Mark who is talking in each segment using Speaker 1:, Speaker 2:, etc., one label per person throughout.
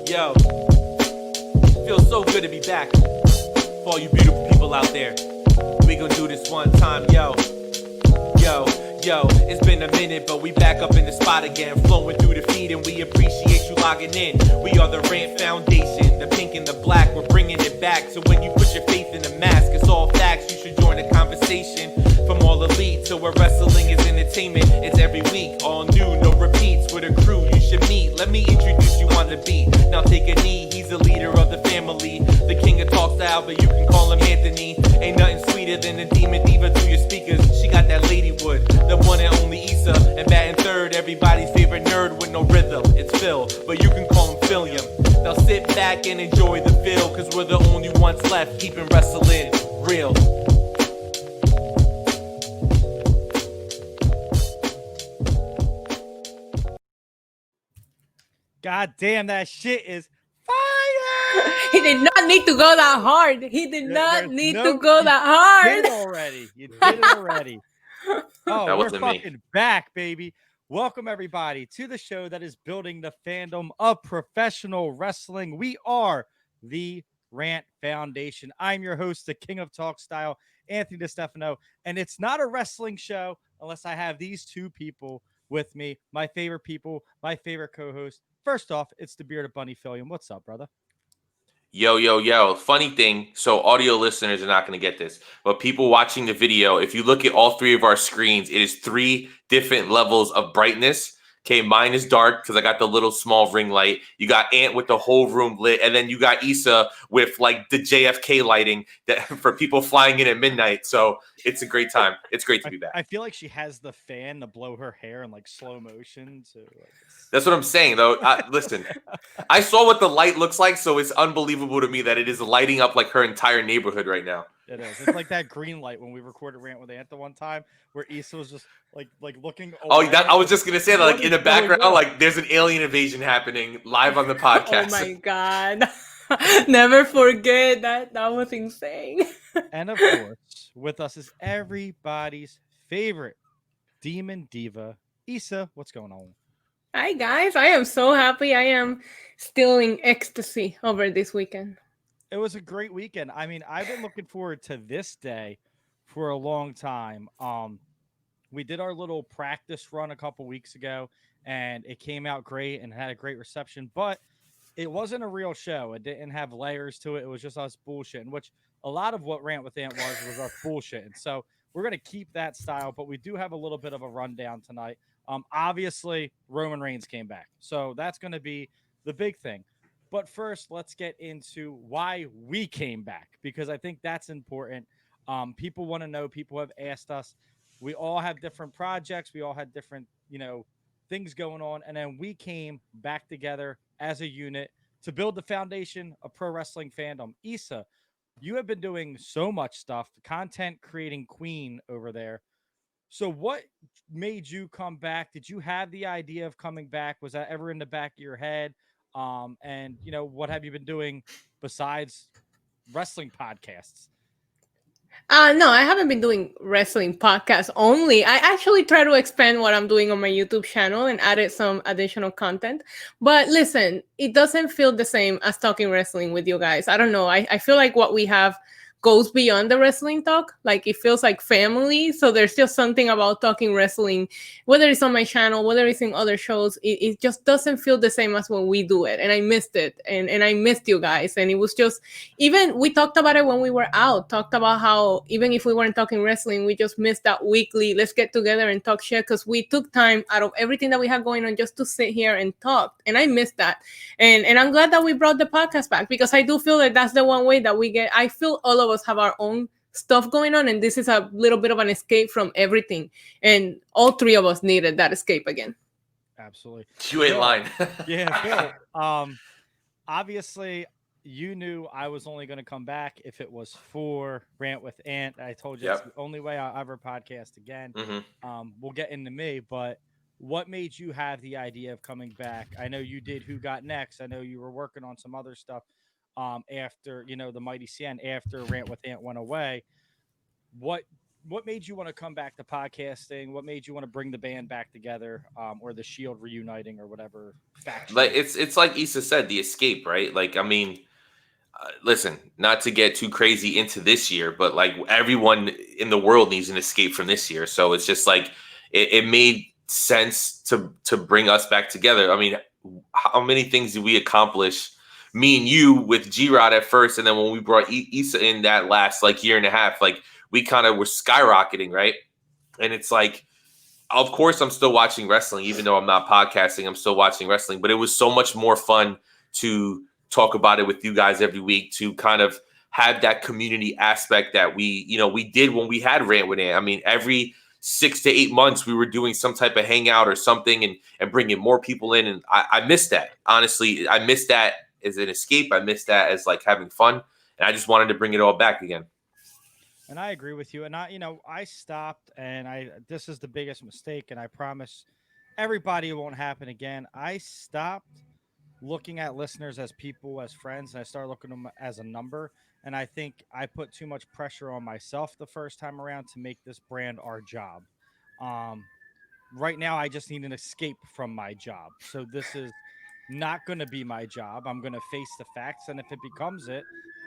Speaker 1: Yo, feels so good to be back. For all you beautiful people out there, we gon' do this one time, yo. It's been a minute, but we back up in the spot again, flowing through the feed, and we appreciate you logging in. We are the Rant Foundation, the pink and the black, we're bringing it back. So when you put your faith in the mask, it's all facts, you should join the conversation. From all elite to where wrestling is entertainment, it's every week, all new, no repeats, with a crew you should meet. Let me introduce you on the beat, now take a knee, he's the leader of the family, the king of talk style, but you can call him Anthony. Ain't nothing sweeter than a demon diva through your speakers, she got that ladywood, the one and only Issa, and batting third, everybody's favorite nerd with no rhythm, it's Phil, but you can call him Philium. Now sit back and enjoy the feel, cause we're the only ones left keeping wrestling real.
Speaker 2: God damn, that shit is fire!
Speaker 3: He did not need to go that hard. He did not need to go that hard.
Speaker 2: You did it already. Oh, we're fucking back, baby. Welcome, everybody, to the show that is building the fandom of professional wrestling. We are the Rant Foundation. I'm your host, the King of Talk Style, Anthony DeStefano, and it's not a wrestling show unless I have these two people with me, my favorite people, my favorite co-host. First off, it's the Bearded Bunny Philium. What's up, brother?
Speaker 4: Yo. Funny thing, so audio listeners are not going to get this, but people watching the video, if you look at all three of our screens, it is 3 different levels of brightness. Okay, mine is dark because I got the little small ring light. You got Ant with the whole room lit, and then you got Issa with like the JFK lighting that for people flying in at midnight. So it's a great time. It's great to be back.
Speaker 2: I feel like she has the fan to blow her hair in like slow motion. So
Speaker 4: that's what I'm saying, though. Listen, I saw what the light looks like, so it's unbelievable to me that it is lighting up like her entire neighborhood right now.
Speaker 2: It is. It's like that green light when we recorded Rant with Ant the one time, where Issa was just like looking.
Speaker 4: Oh, I was just gonna say that, like in the background, like there's an alien invasion happening live on the podcast.
Speaker 3: Oh my god! Never forget that. That was insane.
Speaker 2: And of course, with us is everybody's favorite demon diva, Issa. What's going on?
Speaker 3: Hi guys, I am so happy. I am still in ecstasy over this weekend.
Speaker 2: It was a great weekend. I mean, I've been looking forward to this day for a long time. We did our little practice run a couple weeks ago, and it came out great and had a great reception, but it wasn't a real show. It didn't have layers to it. It was just us bullshitting, which a lot of what Rant with Ant was us bullshitting. So we're going to keep that style, but we do have a little bit of a rundown tonight. Obviously, Roman Reigns came back, so that's going to be the big thing. But first, let's get into why we came back, because I think that's important. People want to know. People have asked us. We all have different projects. We all had different, things going on. And then we came back together as a unit to build the foundation of pro wrestling fandom. Issa, you have been doing so much stuff, content creating queen over there. So what made you come back? Did you have the idea of coming back? Was that ever in the back of your head? And what have you been doing besides wrestling podcasts?
Speaker 3: No, I haven't been doing wrestling podcasts only. I actually try to expand what I'm doing on my YouTube channel and added some additional content. But listen, it doesn't feel the same as talking wrestling with you guys. I don't know. I feel like what we have goes beyond the wrestling talk. Like it feels like family. So there's just something about talking wrestling, whether it's on my channel, whether it's in other shows, it just doesn't feel the same as when we do it. And I missed it. And I missed you guys. And it was just, even we talked about it when we were out, talked about how even if we weren't talking wrestling, we just missed that weekly, let's get together and talk shit, because we took time out of everything that we had going on just to sit here and talk. And I missed that. And I'm glad that we brought the podcast back, because I do feel that that's the one way that we get, I feel all of us have our own stuff going on, and this is a little bit of an escape from everything, and all three of us needed that escape again.
Speaker 2: Absolutely.
Speaker 4: You ain't lying.
Speaker 2: Yeah, Phil. Obviously you knew I was only going to come back if it was for Rant with Ant. I told you It's the only way I'll ever podcast again. We'll get into me, but what made you have the idea of coming back? I know you did Who Got Next. I know you were working on some other stuff after, the Mighty CN, after Rant with Ant went away. What what made you want to come back to podcasting? What made you want to bring the band back together, or the Shield reuniting, or whatever faction?
Speaker 4: Like it's like Issa said, the escape, right? Like, I mean, listen, not to get too crazy into this year, but like everyone in the world needs an escape from this year. So it's just like it made sense to bring us back together. I mean, how many things did we accomplish? Me and you with G Rod at first, and then when we brought Issa in that last like year and a half, like we kind of were skyrocketing, right? And it's like, of course, I'm still watching wrestling, even though I'm not podcasting. I'm still watching wrestling, but it was so much more fun to talk about it with you guys every week, to kind of have that community aspect that we did when we had Rant with Ant. I mean, every 6 to 8 months, we were doing some type of hangout or something, and bringing more people in. And I miss that. Honestly, I miss that as an escape. I miss that as like having fun. And I just wanted to bring it all back again.
Speaker 2: And I agree with you. And I stopped, and this is the biggest mistake, and I promise everybody it won't happen again. I stopped looking at listeners as people, as friends, and I started looking at them as a number. And I think I put too much pressure on myself the first time around to make this brand our job. Um, right now, I just need an escape from my job. So this is not going to be my job. I'm going to face the facts, and if it becomes it,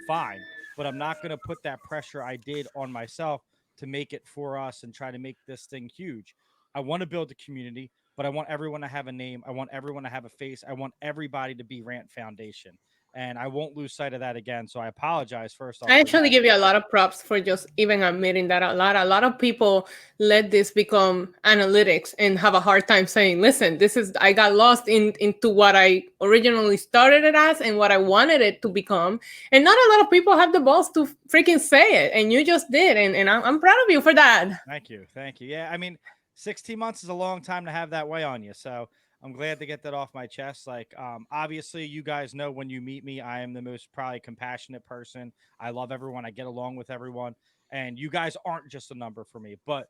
Speaker 2: fine. But I'm not going to put that pressure I did on myself to make it for us and try to make this thing huge. I want to build a community, but I want everyone to have a name. I want everyone to have a face. I want everybody to be Rant Foundation. And I won't lose sight of that again. So I apologize first off.
Speaker 3: I actually give you a lot of props for just even admitting that out loud. A lot of people let this become analytics and have a hard time saying, listen, I got lost into what I originally started it as and what I wanted it to become. And not a lot of people have the balls to freaking say it. And you just did. And I'm proud of you for that.
Speaker 2: Thank you. Thank you. Yeah. I mean, 16 months is a long time to have that weigh on you. So I'm glad to get that off my chest. Like, obviously, you guys know when you meet me, I am the most probably compassionate person. I love everyone. I get along with everyone, and you guys aren't just a number for me. But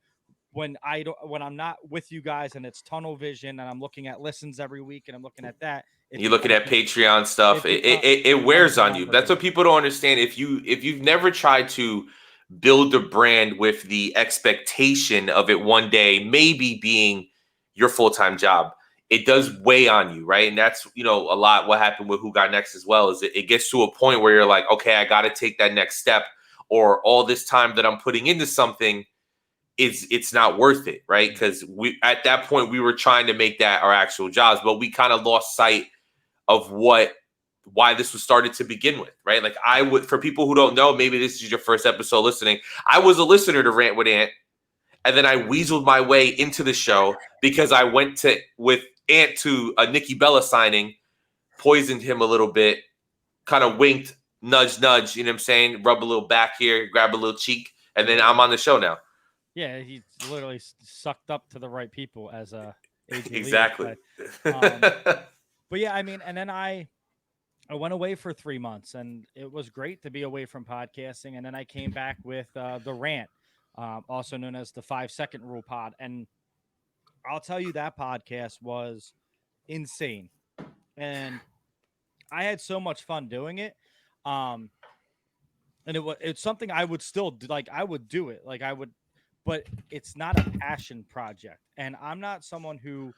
Speaker 2: when I'm not with you guys, and it's tunnel vision, and I'm looking at listens every week, and I'm looking at that,
Speaker 4: You look at that Patreon stuff; it wears on you. That's what people don't understand. If you've never tried to build a brand with the expectation of it one day maybe being your full-time job, it does weigh on you, right? And that's, a lot what happened with Who Got Next as well, is it gets to a point where you're like, okay, I got to take that next step, or all this time that I'm putting into something it's not worth it, right? Because we at that point we were trying to make that our actual jobs, but we kind of lost sight of why this was started to begin with, right? Like, for people who don't know, maybe this is your first episode listening, I was a listener to Rant with Ant, and then I weaseled my way into the show because I went with Ant to a Nikki Bella signing, poisoned him a little bit, kind of winked, nudge, nudge, you know what I'm saying? Rub a little back here, grab a little cheek, and then I'm on the show now.
Speaker 2: Yeah, he literally sucked up to the right people as a
Speaker 4: exactly.
Speaker 2: But yeah, I mean, and then I went away for 3 months, and it was great to be away from podcasting. And then I came back with the Rant, also known as the 5-second rule pod. And I'll tell you, that podcast was insane. And I had so much fun doing it. And it's something I would still do. Like, I would do it. Like, I would, but it's not a passion project. And I'm not someone who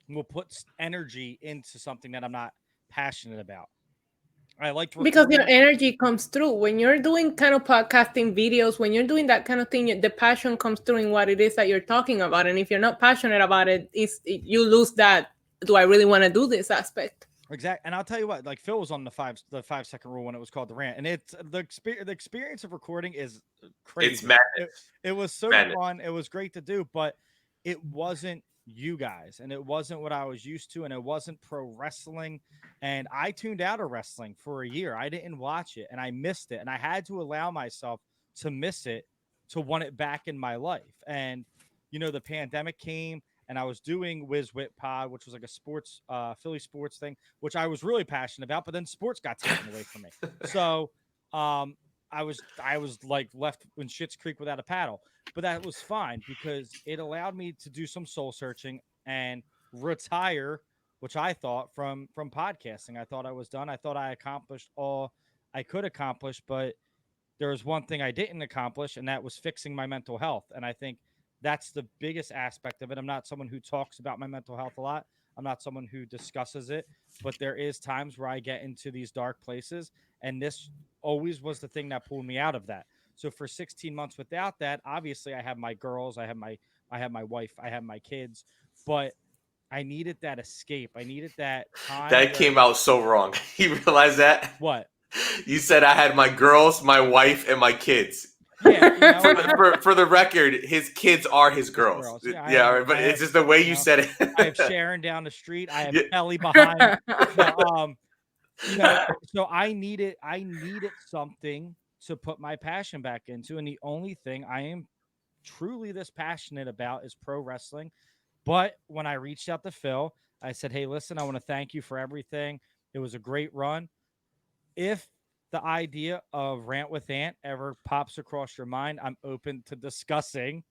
Speaker 2: will put energy into something that I'm not passionate about. I like
Speaker 3: because your energy comes through when you're doing kind of podcasting videos. When you're doing that kind of thing, the passion comes through in what it is that you're talking about. And if you're not passionate about it, you lose that. Do I really want to do this aspect?
Speaker 2: Exactly. And I'll tell you what, like, Phil was on the 5-second rule when it was called the Rant, and it's the experience of recording is crazy.
Speaker 4: It's madness.
Speaker 2: It was so fun. It was great to do, but it wasn't you guys, and it wasn't what I was used to, and it wasn't pro wrestling. And I tuned out of wrestling for a year. I didn't watch it, and I missed it, and I had to allow myself to miss it to want it back in my life. And the pandemic came, and I was doing Wiz Wit Pod, which was like a sports, Philly sports thing, which I was really passionate about, but then sports got taken away from me. So I was like left in Schitt's Creek without a paddle, but that was fine because it allowed me to do some soul searching and retire, which I thought from podcasting. I thought I was done. I thought I accomplished all I could accomplish, but there was one thing I didn't accomplish, and that was fixing my mental health. And I think that's the biggest aspect of it. I'm not someone who talks about my mental health a lot. I'm not someone who discusses it, but there is times where I get into these dark places, and this always was the thing that pulled me out of that. So for 16 months without that, obviously I have my girls, I have my wife, I have my kids, but I needed that escape. I needed that time.
Speaker 4: That came out so wrong. You realize that?
Speaker 2: What?
Speaker 4: You said I had my girls, my wife, and my kids.
Speaker 2: Yeah,
Speaker 4: For the record, his kids are his girls.
Speaker 2: Yeah,
Speaker 4: but it's just the way you said it.
Speaker 2: I have Sharon down the street. I have Ellie behind. So I needed something to put my passion back into, and the only thing I am truly this passionate about is pro wrestling. But when I reached out to Phil, I said, "Hey, listen, I want to thank you for everything. It was a great run. If the idea of Rant with Ant ever pops across your mind, I'm open to discussing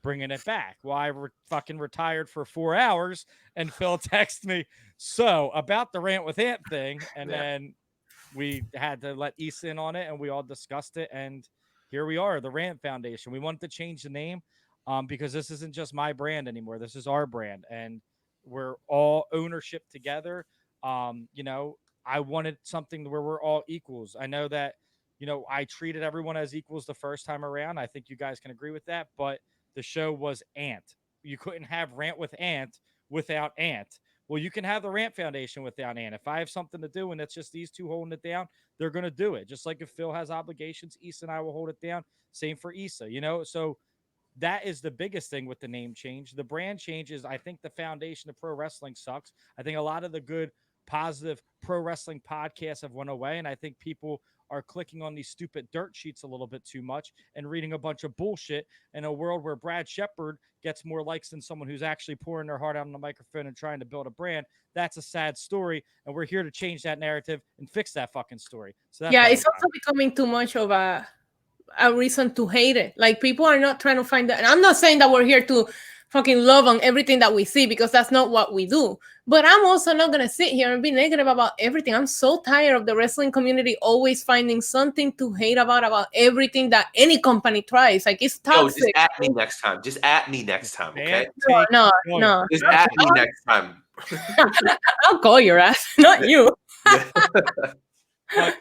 Speaker 2: bringing it back." Well, I fucking retired for 4 hours, and Phil texted me, "So about the Rant with Ant thing," and then we had to let Issa in on it, and we all discussed it, and here we are, the Rant Foundation. We wanted to change the name because this isn't just my brand anymore. This is our brand, and we're all ownership together. I wanted something where we're all equals. I know that, I treated everyone as equals the first time around. I think you guys can agree with that, but the show was Ant. You couldn't have Rant with Ant without Ant. Well, you can have the Rant Foundation without Ant. If I have something to do and it's just these two holding it down, they're going to do it. Just like if Phil has obligations, Issa and I will hold it down. Same for Issa, So that is the biggest thing with the name change. The brand changes. I think the foundation of pro wrestling sucks. I think a lot of the good, positive pro wrestling podcasts have went away, and I think people are clicking on these stupid dirt sheets a little bit too much and reading a bunch of bullshit in a world where Brad Shepard gets more likes than someone who's actually pouring their heart out on the microphone and trying to build a brand. That's a sad story, and we're here to change that narrative and fix that fucking story. So that's
Speaker 3: it's also becoming too much of a reason to hate it. Like, people are not trying to find that. And I'm not saying that we're here to fucking love on everything that we see, because that's not what we do. But I'm also not gonna sit here and be negative about everything. I'm so tired of the wrestling community always finding something to hate about everything that any company tries. Like, it's toxic.
Speaker 4: Just at me next time. Okay?
Speaker 3: No.
Speaker 4: Just at me next time.
Speaker 3: I'll call your ass, not you.
Speaker 2: But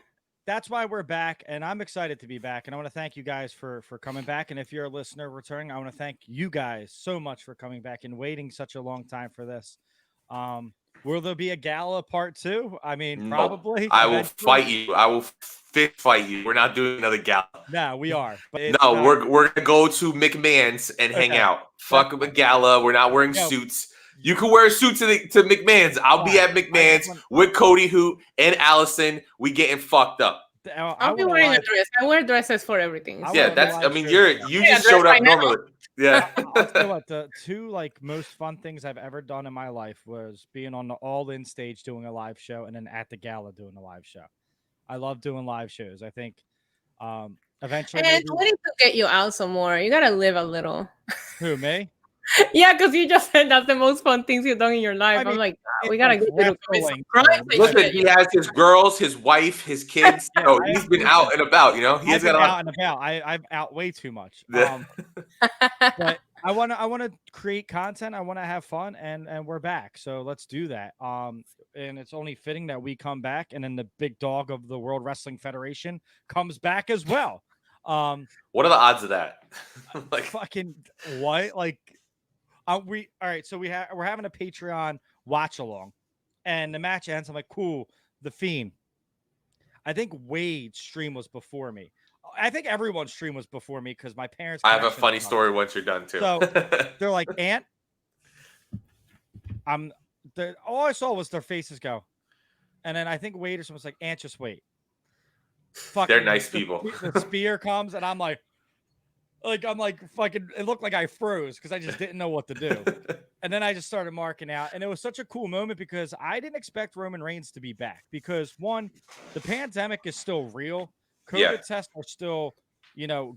Speaker 2: that's why we're back, and I'm excited to be back. And I want to thank you guys for coming back. And if you're a listener returning, I want to thank you guys so much for coming back and waiting such a long time for this. Will there be a gala part 2? I mean, probably.
Speaker 4: I will fight you. I will fight you. We're not doing another gala.
Speaker 2: No, we are. But
Speaker 4: we're gonna go to McMahon's and hang out. Fuck a gala. We're not wearing suits. You can wear a suit to McMahon's. I'll be at McMahon's with Cody Hoot and Allison. We getting fucked up.
Speaker 3: I'll be wearing a dress. I wear dresses for everything.
Speaker 4: So. Yeah, you just showed up normally. Yeah.
Speaker 2: I'll tell you what, the two most fun things I've ever done in my life was being on the All In stage doing a live show, and then at the gala doing a live show. I love doing live shows. I think eventually.
Speaker 3: And we need to get you out some more. You gotta live a little.
Speaker 2: Who, me?
Speaker 3: Yeah, because you just said that's the most fun things you've done in your life. I'm like, we gotta get you to
Speaker 4: listen, he has his girls, his wife, his kids. He's been out and about. He has got
Speaker 2: out and about. I'm out way too much. But I want to create content. I want to have fun, and we're back. So let's do that. And it's only fitting that we come back, and then the big dog of the World Wrestling Federation comes back as well.
Speaker 4: What are the odds of that?
Speaker 2: Fucking what? All right, so we're having a Patreon watch along, and the match ends. I'm like, cool, The Fiend. I think Wade's stream was before me. I think everyone's stream was before me because my parents.
Speaker 4: I have a funny story once you're done too.
Speaker 2: So they're like, Ant. All I saw was their faces go, and then I think Wade or someone was like, Ant, just wait.
Speaker 4: They're nice people.
Speaker 2: The spear comes, and I'm like fucking, it looked like I froze because I just didn't know what to do. And then I just started marking out. And it was such a cool moment because I didn't expect Roman Reigns to be back because, one, the pandemic is still real. COVID tests are still,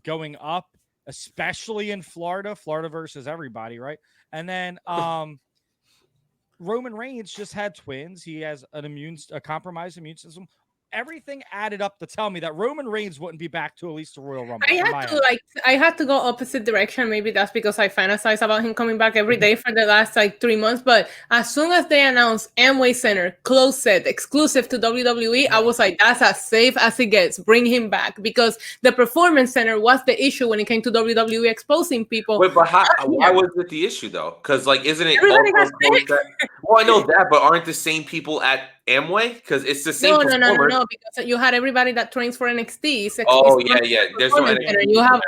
Speaker 2: going up, especially in Florida. Florida versus everybody, right? And then Roman Reigns just had twins. He has a compromised immune system. everything added up to tell me that Roman Reigns wouldn't be back to at least the Royal Rumble.
Speaker 3: I had to go opposite direction. Maybe that's because I fantasize about him coming back every day for the last 3 months. But as soon as they announced Amway Center, closed set, exclusive to WWE, I was like, that's as safe as it gets. Bring him back, because the Performance Center was the issue when it came to WWE exposing people.
Speaker 4: Wait, but why was it the issue though? Because isn't it
Speaker 3: Everybody got sick.
Speaker 4: Well, I know that, but aren't the same people at Amway? Because it's the same.
Speaker 3: No, because you had everybody that trains for NXT.
Speaker 4: Yeah. There's no NXT.
Speaker 3: You have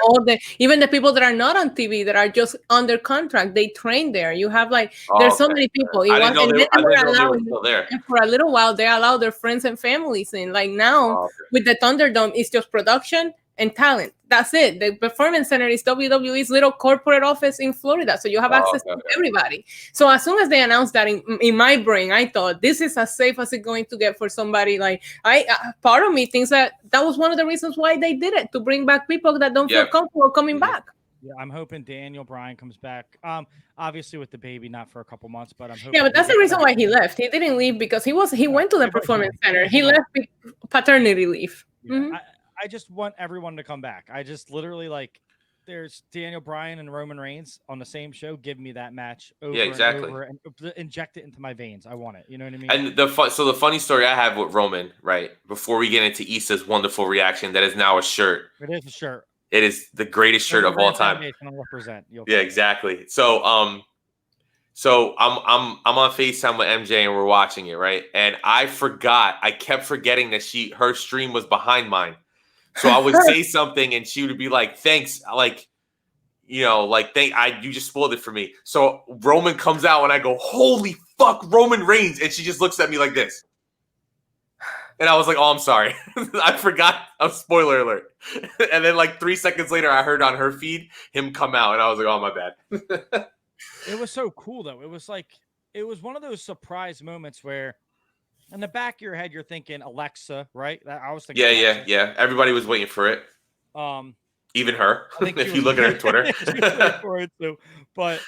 Speaker 3: even the people that are not on TV that are just under contract. They train there. You have there's so many people.
Speaker 4: I didn't know they were still there.
Speaker 3: And for a little while, they allowed their friends and families in. Now, with the Thunderdome, it's just production and talent. That's it. The Performance Center is WWE's little corporate office in Florida, so you have access to everybody. So as soon as they announced that, in my brain, I thought this is as safe as it's going to get for somebody. Part of me thinks that was one of the reasons why they did it, to bring back people that don't feel comfortable coming back.
Speaker 2: Yeah, I'm hoping Daniel Bryan comes back. Obviously with the baby, not for a couple months, but I'm hoping.
Speaker 3: Yeah, but that's the reason why he left. He didn't leave because he went to the Performance Center. He left paternity leave.
Speaker 2: Yeah, mm-hmm. I just want everyone to come back. I just literally there's Daniel Bryan and Roman Reigns on the same show. Give me that match over and over and inject it into my veins. I want it. You know what I mean?
Speaker 4: And the funny story I have with Roman, right? Before we get into Issa's wonderful reaction, that is now a shirt.
Speaker 2: It is a shirt.
Speaker 4: It is the greatest shirt of all time. Yeah, exactly. So I'm on FaceTime with MJ and we're watching it, right? And I kept forgetting that her stream was behind mine. So I would say something and she would be like, thanks. You just spoiled it for me. So Roman comes out and I go, holy fuck, Roman Reigns. And she just looks at me like this. And I was like, oh, I'm sorry. I forgot. Spoiler alert. And then 3 seconds later, I heard on her feed him come out. And I was like, oh, my bad.
Speaker 2: It was so cool, though. It was one of those surprise moments where in the back of your head, you're thinking Alexa, right? I was thinking.
Speaker 4: Yeah. Everybody was waiting for it. Even her, if you look at her Twitter.
Speaker 2: But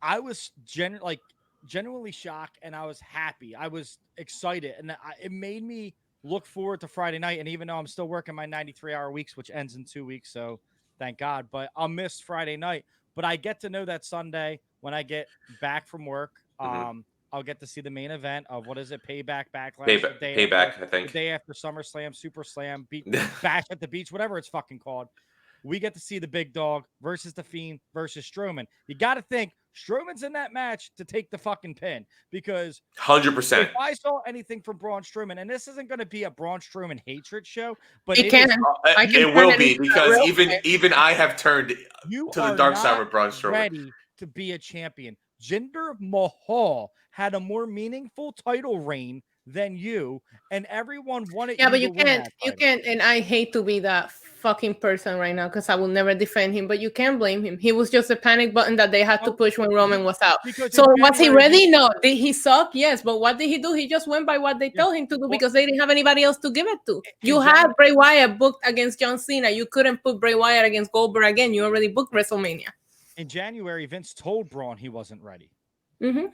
Speaker 2: I was genuinely shocked, and I was happy. I was excited, and it made me look forward to Friday night. And even though I'm still working my 93-hour weeks, which ends in 2 weeks, so thank God, but I'll miss Friday night. But I get to know that Sunday when I get back from work. I'll get to see the main event of what is it? Payback, Backlash,
Speaker 4: Payback. I think
Speaker 2: the day after SummerSlam, Super Slam, Bash at the Beach, whatever it's fucking called. We get to see the big dog versus the Fiend versus Strowman. You got to think Strowman's in that match to take the fucking pin, because
Speaker 4: 100%.
Speaker 2: If I saw anything from Braun Strowman, and this isn't going to be a Braun Strowman hatred show, but
Speaker 4: it will be, because even I have turned to the dark side with Braun Strowman.
Speaker 2: Ready to be a champion. Jinder Mahal had a more meaningful title reign than you, and everyone wanted.
Speaker 3: Yeah, but you can't, and I hate to be that fucking person right now because I will never defend him, but you can't blame him. He was just a panic button that they had to push when Roman was out. So was he ready? No. Did he suck? Yes, but what did he do? He just went by what they told him to do because they didn't have anybody else to give it to. You had Bray Wyatt booked against John Cena. You couldn't put Bray Wyatt against Goldberg again. You already booked WrestleMania.
Speaker 2: In January, Vince told Braun he wasn't ready.
Speaker 3: Mm-hmm.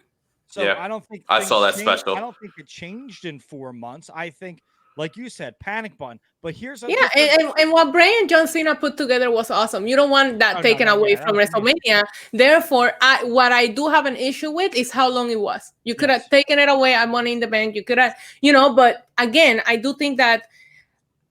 Speaker 2: So I don't think
Speaker 4: I saw that special.
Speaker 2: I don't think it changed in 4 months. I think, like you said, panic button. But here's
Speaker 3: and what Bray and John Cena put together was awesome. You don't want that taken away from WrestleMania. Therefore, what I do have an issue with is how long it was. You could have taken it away at Money in the Bank. You could have, but again, I do think that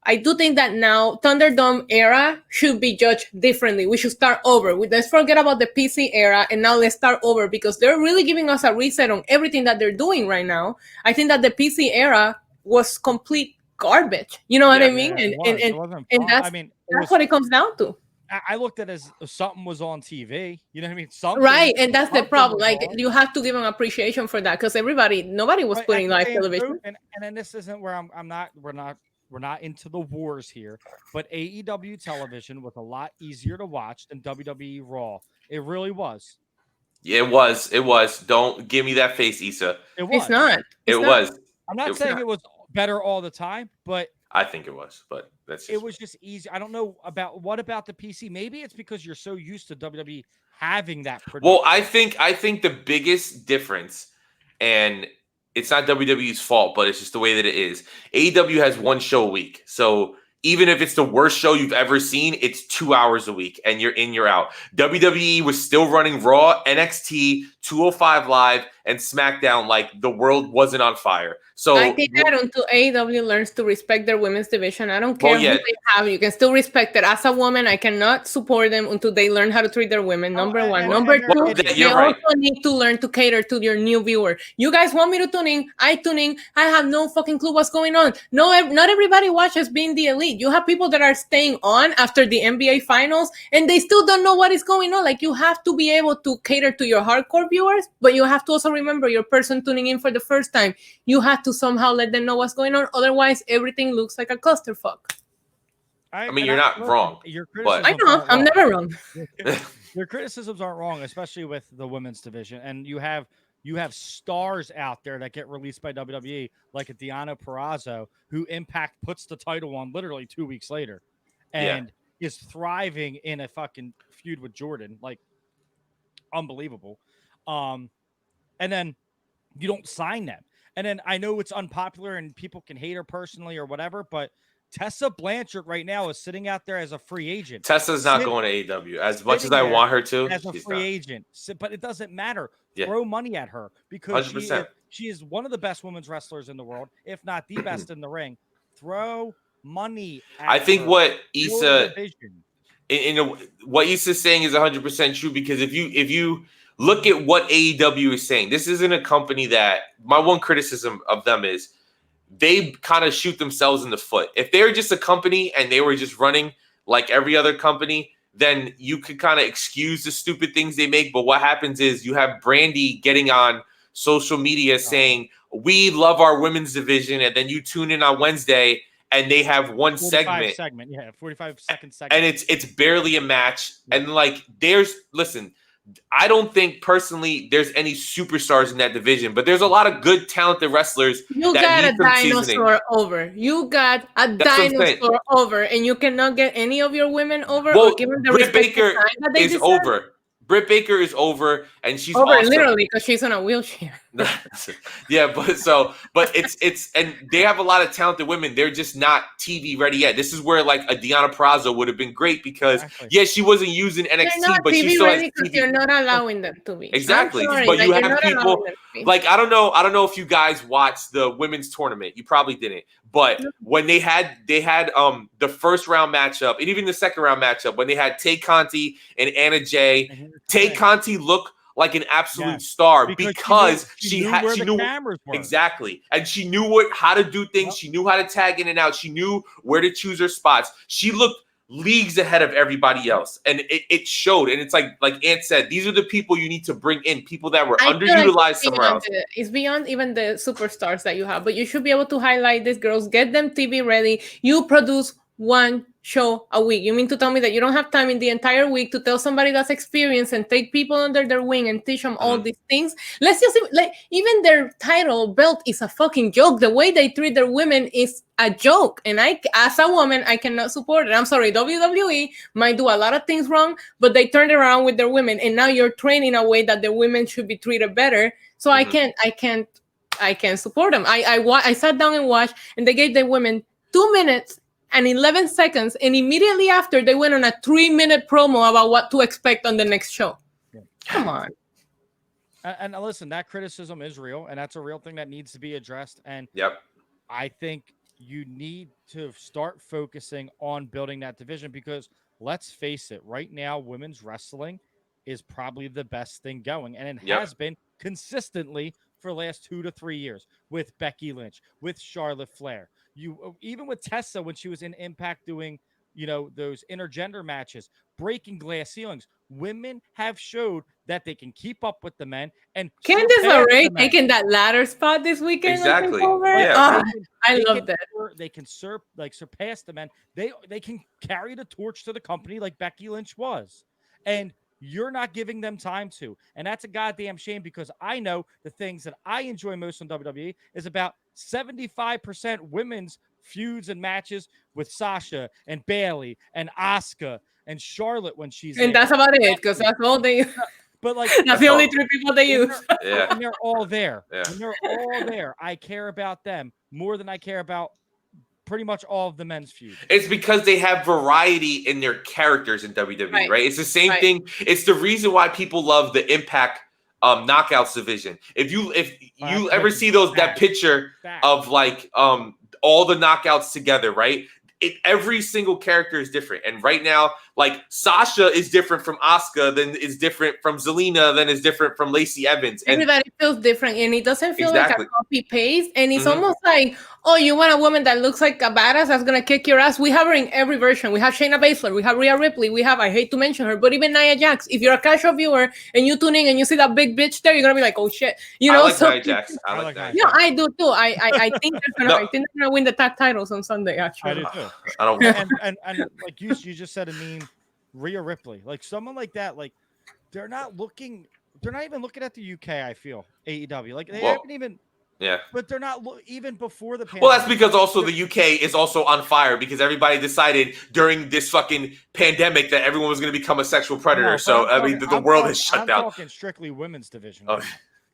Speaker 3: now Thunderdome era should be judged differently. We should start over. Let's forget about the PC era and now let's start over, because they're really giving us a reset on everything that they're doing right now. I think that the PC era was complete garbage. You know what I mean? And that's what it comes down to.
Speaker 2: I looked at it as something was on TV. You know what I mean?
Speaker 3: Right, and that's the problem. You have to give them appreciation for that, because nobody was putting live television.
Speaker 2: And then this isn't where we're not into the wars here, but AEW television was a lot easier to watch than WWE Raw. It really was.
Speaker 4: Yeah, it was. Don't give me that face, Issa.
Speaker 3: It was. It's not.
Speaker 4: It was.
Speaker 2: I'm not saying it was better all the time, but
Speaker 4: I think it was. But
Speaker 2: it was just easy. I don't know what about the PC. Maybe it's because you're so used to WWE having that production.
Speaker 4: Well, I think the biggest difference, and it's not WWE's fault, but it's just the way that it is. AEW has one show a week. So even if it's the worst show you've ever seen, it's 2 hours a week and you're in, you're out. WWE was still running Raw, NXT, 205 Live, and SmackDown like the world wasn't on fire. So
Speaker 3: I think that until AEW learns to respect their women's division, I don't care who they have, you can still respect it. As a woman, I cannot support them until they learn how to treat their women. Number one. Number two, they also need to learn to cater to your new viewer. You guys want me to tune in? I tune in. I have no fucking clue what's going on. No, not everybody watches Being the Elite. You have people that are staying on after the NBA finals and they still don't know what is going on. Like, you have to be able to cater to your hardcore viewers, but you have to also remember your person tuning in for the first time. You have to somehow let them know what's going on. Otherwise, everything looks like a clusterfuck.
Speaker 4: I mean, you're not wrong. But
Speaker 3: I know, I'm never wrong.
Speaker 2: Your criticisms aren't wrong, especially with the women's division. And you have stars out there that get released by WWE, like a Deonna Purrazzo, who Impact puts the title on literally 2 weeks later, and is thriving in a fucking feud with Jordan, like unbelievable. And then you don't sign them. And then I know it's unpopular and people can hate her personally or whatever, but Tessa Blanchard right now is sitting out there as a free agent.
Speaker 4: Tessa's not going to AEW as much as I want her to.
Speaker 2: As a free agent. But it doesn't matter. Throw money at her because she is one of the best women's wrestlers in the world, if not the best in the ring. Throw money at her.
Speaker 4: I think what Issa what Issa's saying is 100% true, because if you look at what AEW is saying, this isn't a company that, my one criticism of them is they kind of shoot themselves in the foot. If they're just a company and they were just running like every other company, then you could kind of excuse the stupid things they make. But what happens is you have Brandy getting on social media saying, we love our women's division. And then you tune in on Wednesday and they have one segment.
Speaker 2: 45-second segment.
Speaker 4: And it's barely a match. And like, listen, I don't think personally there's any superstars in that division, but there's a lot of good, talented wrestlers.
Speaker 3: You got a dinosaur over. You got a dinosaur over, and you cannot get any of your women over.
Speaker 4: Well,
Speaker 3: or give them the
Speaker 4: Britt Baker is
Speaker 3: deserve.
Speaker 4: over. Britt Baker is over, and she's
Speaker 3: over
Speaker 4: awesome.
Speaker 3: Literally because she's on a wheelchair.
Speaker 4: Yeah, but it's and they have a lot of talented women. They're just not TV ready yet. This is where like a Deonna Purrazzo would have been great because she wasn't using NXT, but she still has TV.
Speaker 3: You're not allowing them to be.
Speaker 4: Exactly, but you have people like I don't know if you guys watched the women's tournament. You probably didn't, but when they had the first round matchup and even the second round matchup, when they had Tay Conti and Anna Jay, Tay Conti looked like an absolute star because she knew exactly, and she knew how to do things. She knew how to tag in and out. She knew where to choose her spots. She looked leagues ahead of everybody else, and it showed. And it's like Ant said, these are the people you need to bring in, people that were underutilized somewhere else.
Speaker 3: It's beyond even the superstars that you have, but you should be able to highlight these girls, get them TV ready. You produce one show a week. You mean to tell me that you don't have time in the entire week to tell somebody that's experienced and take people under their wing and teach them all these things? Let's just like, even their title belt is a fucking joke. The way they treat their women is a joke, and I, as a woman, I cannot support it. I'm sorry, WWE might do a lot of things wrong, but they turned around with their women, and now you're training a way that the women should be treated better. So I can't support them. I sat down and watched, and they gave the women 2 minutes and 11 seconds, and immediately after, they went on a 3-minute promo about what to expect on the next show. Come on.
Speaker 2: And listen, that criticism is real, and that's a real thing that needs to be addressed. And I think you need to start focusing on building that division because let's face it, right now, women's wrestling is probably the best thing going, and it has been consistently for the last 2 to 3 years with Becky Lynch, with Charlotte Flair. You even with Tessa when she was in Impact doing, those intergender matches, breaking glass ceilings. Women have showed that they can keep up with the men. And
Speaker 3: Candice LeRae taking that ladder spot this weekend.
Speaker 4: Exactly.
Speaker 3: Yeah. I love that.
Speaker 2: They can surpass the men. They can carry the torch to the company like Becky Lynch was. And you're not giving them time to. And that's a goddamn shame because I know the things that I enjoy most on WWE is about 75% women's feuds and matches with Sasha and Bayley and Asuka and Charlotte when she's
Speaker 3: and that's about it because that's all they
Speaker 2: But like
Speaker 3: That's the only 3 people they use.
Speaker 4: Yeah.
Speaker 2: and they're all there.
Speaker 4: Yeah.
Speaker 2: When they're all there, I care about them more than I care about pretty much all of the men's feud.
Speaker 4: It's because they have variety in their characters in WWE, right? It's the same thing. It's the reason why people love the Impact knockouts division. If you ever see that picture of like all the knockouts together, right? Every single character is different. And right now, like Sasha is different from Asuka, then is different from Zelina, then is different from Lacey Evans. And
Speaker 3: everybody feels different, and it doesn't feel like a copy paste. And it's almost like, oh, you want a woman that looks like a badass that's gonna kick your ass. We have her in every version. We have Shayna Baszler, we have Rhea Ripley, we have, I hate to mention her, but even Nia Jax. If you're a casual viewer and you tune in and you see that big bitch there, you're gonna be like, oh shit, you know.
Speaker 4: I like Nia Jax. I like Nia Jax.
Speaker 3: Yeah, I do too. I think they're gonna win the tag titles on Sunday. Actually,
Speaker 2: I do too.
Speaker 4: I don't.
Speaker 2: And like you just said, Rhea Ripley, like someone like that, like they're not even looking at the UK. I feel AEW, like they haven't even.
Speaker 4: Yeah,
Speaker 2: but they're not even before the pandemic.
Speaker 4: Well, that's because also the UK is also on fire because everybody decided during this fucking pandemic that everyone was going to become a sexual predator. The world has shut down.
Speaker 2: I'm talking strictly women's division.
Speaker 4: Oh.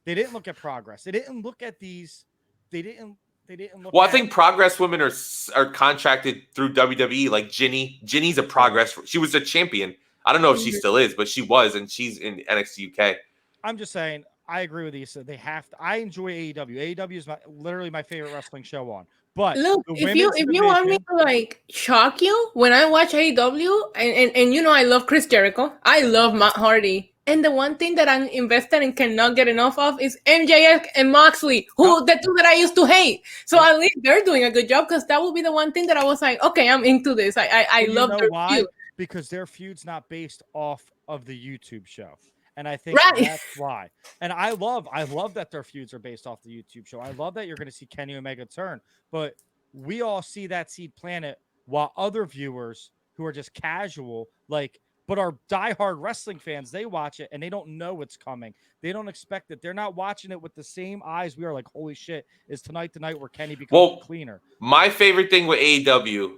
Speaker 2: They didn't look at progress. They didn't look at these. They didn't look.
Speaker 4: Well, I think Progress women are contracted through WWE. Like Ginny. Ginny's a Progress. She was a champion. I don't know if she still is, but she was, and she's in NXT UK.
Speaker 2: I'm just saying. I agree with you. So they have to. I enjoy AEW. AEW is literally my favorite wrestling show on. But
Speaker 3: look, if you want me to like shock you, when I watch AEW, and you know I love Chris Jericho, I love Matt Hardy. And the one thing that I'm invested in cannot get enough of is MJF and Moxley, the two that I used to hate. So at least they're doing a good job, because that would be the one thing that I was like, okay, I'm into this. I love their feud.
Speaker 2: Because their feud's not based off of the YouTube show. And I think that's why. And I love that their feuds are based off the YouTube show. I love that you're going to see Kenny Omega turn. But we all see that seed planet, while other viewers who are just casual, but are diehard wrestling fans, they watch it and they don't know what's coming. They don't expect it. They're not watching it with the same eyes we are, like, holy shit, is tonight the night where Kenny becomes cleaner?
Speaker 4: My favorite thing with AEW,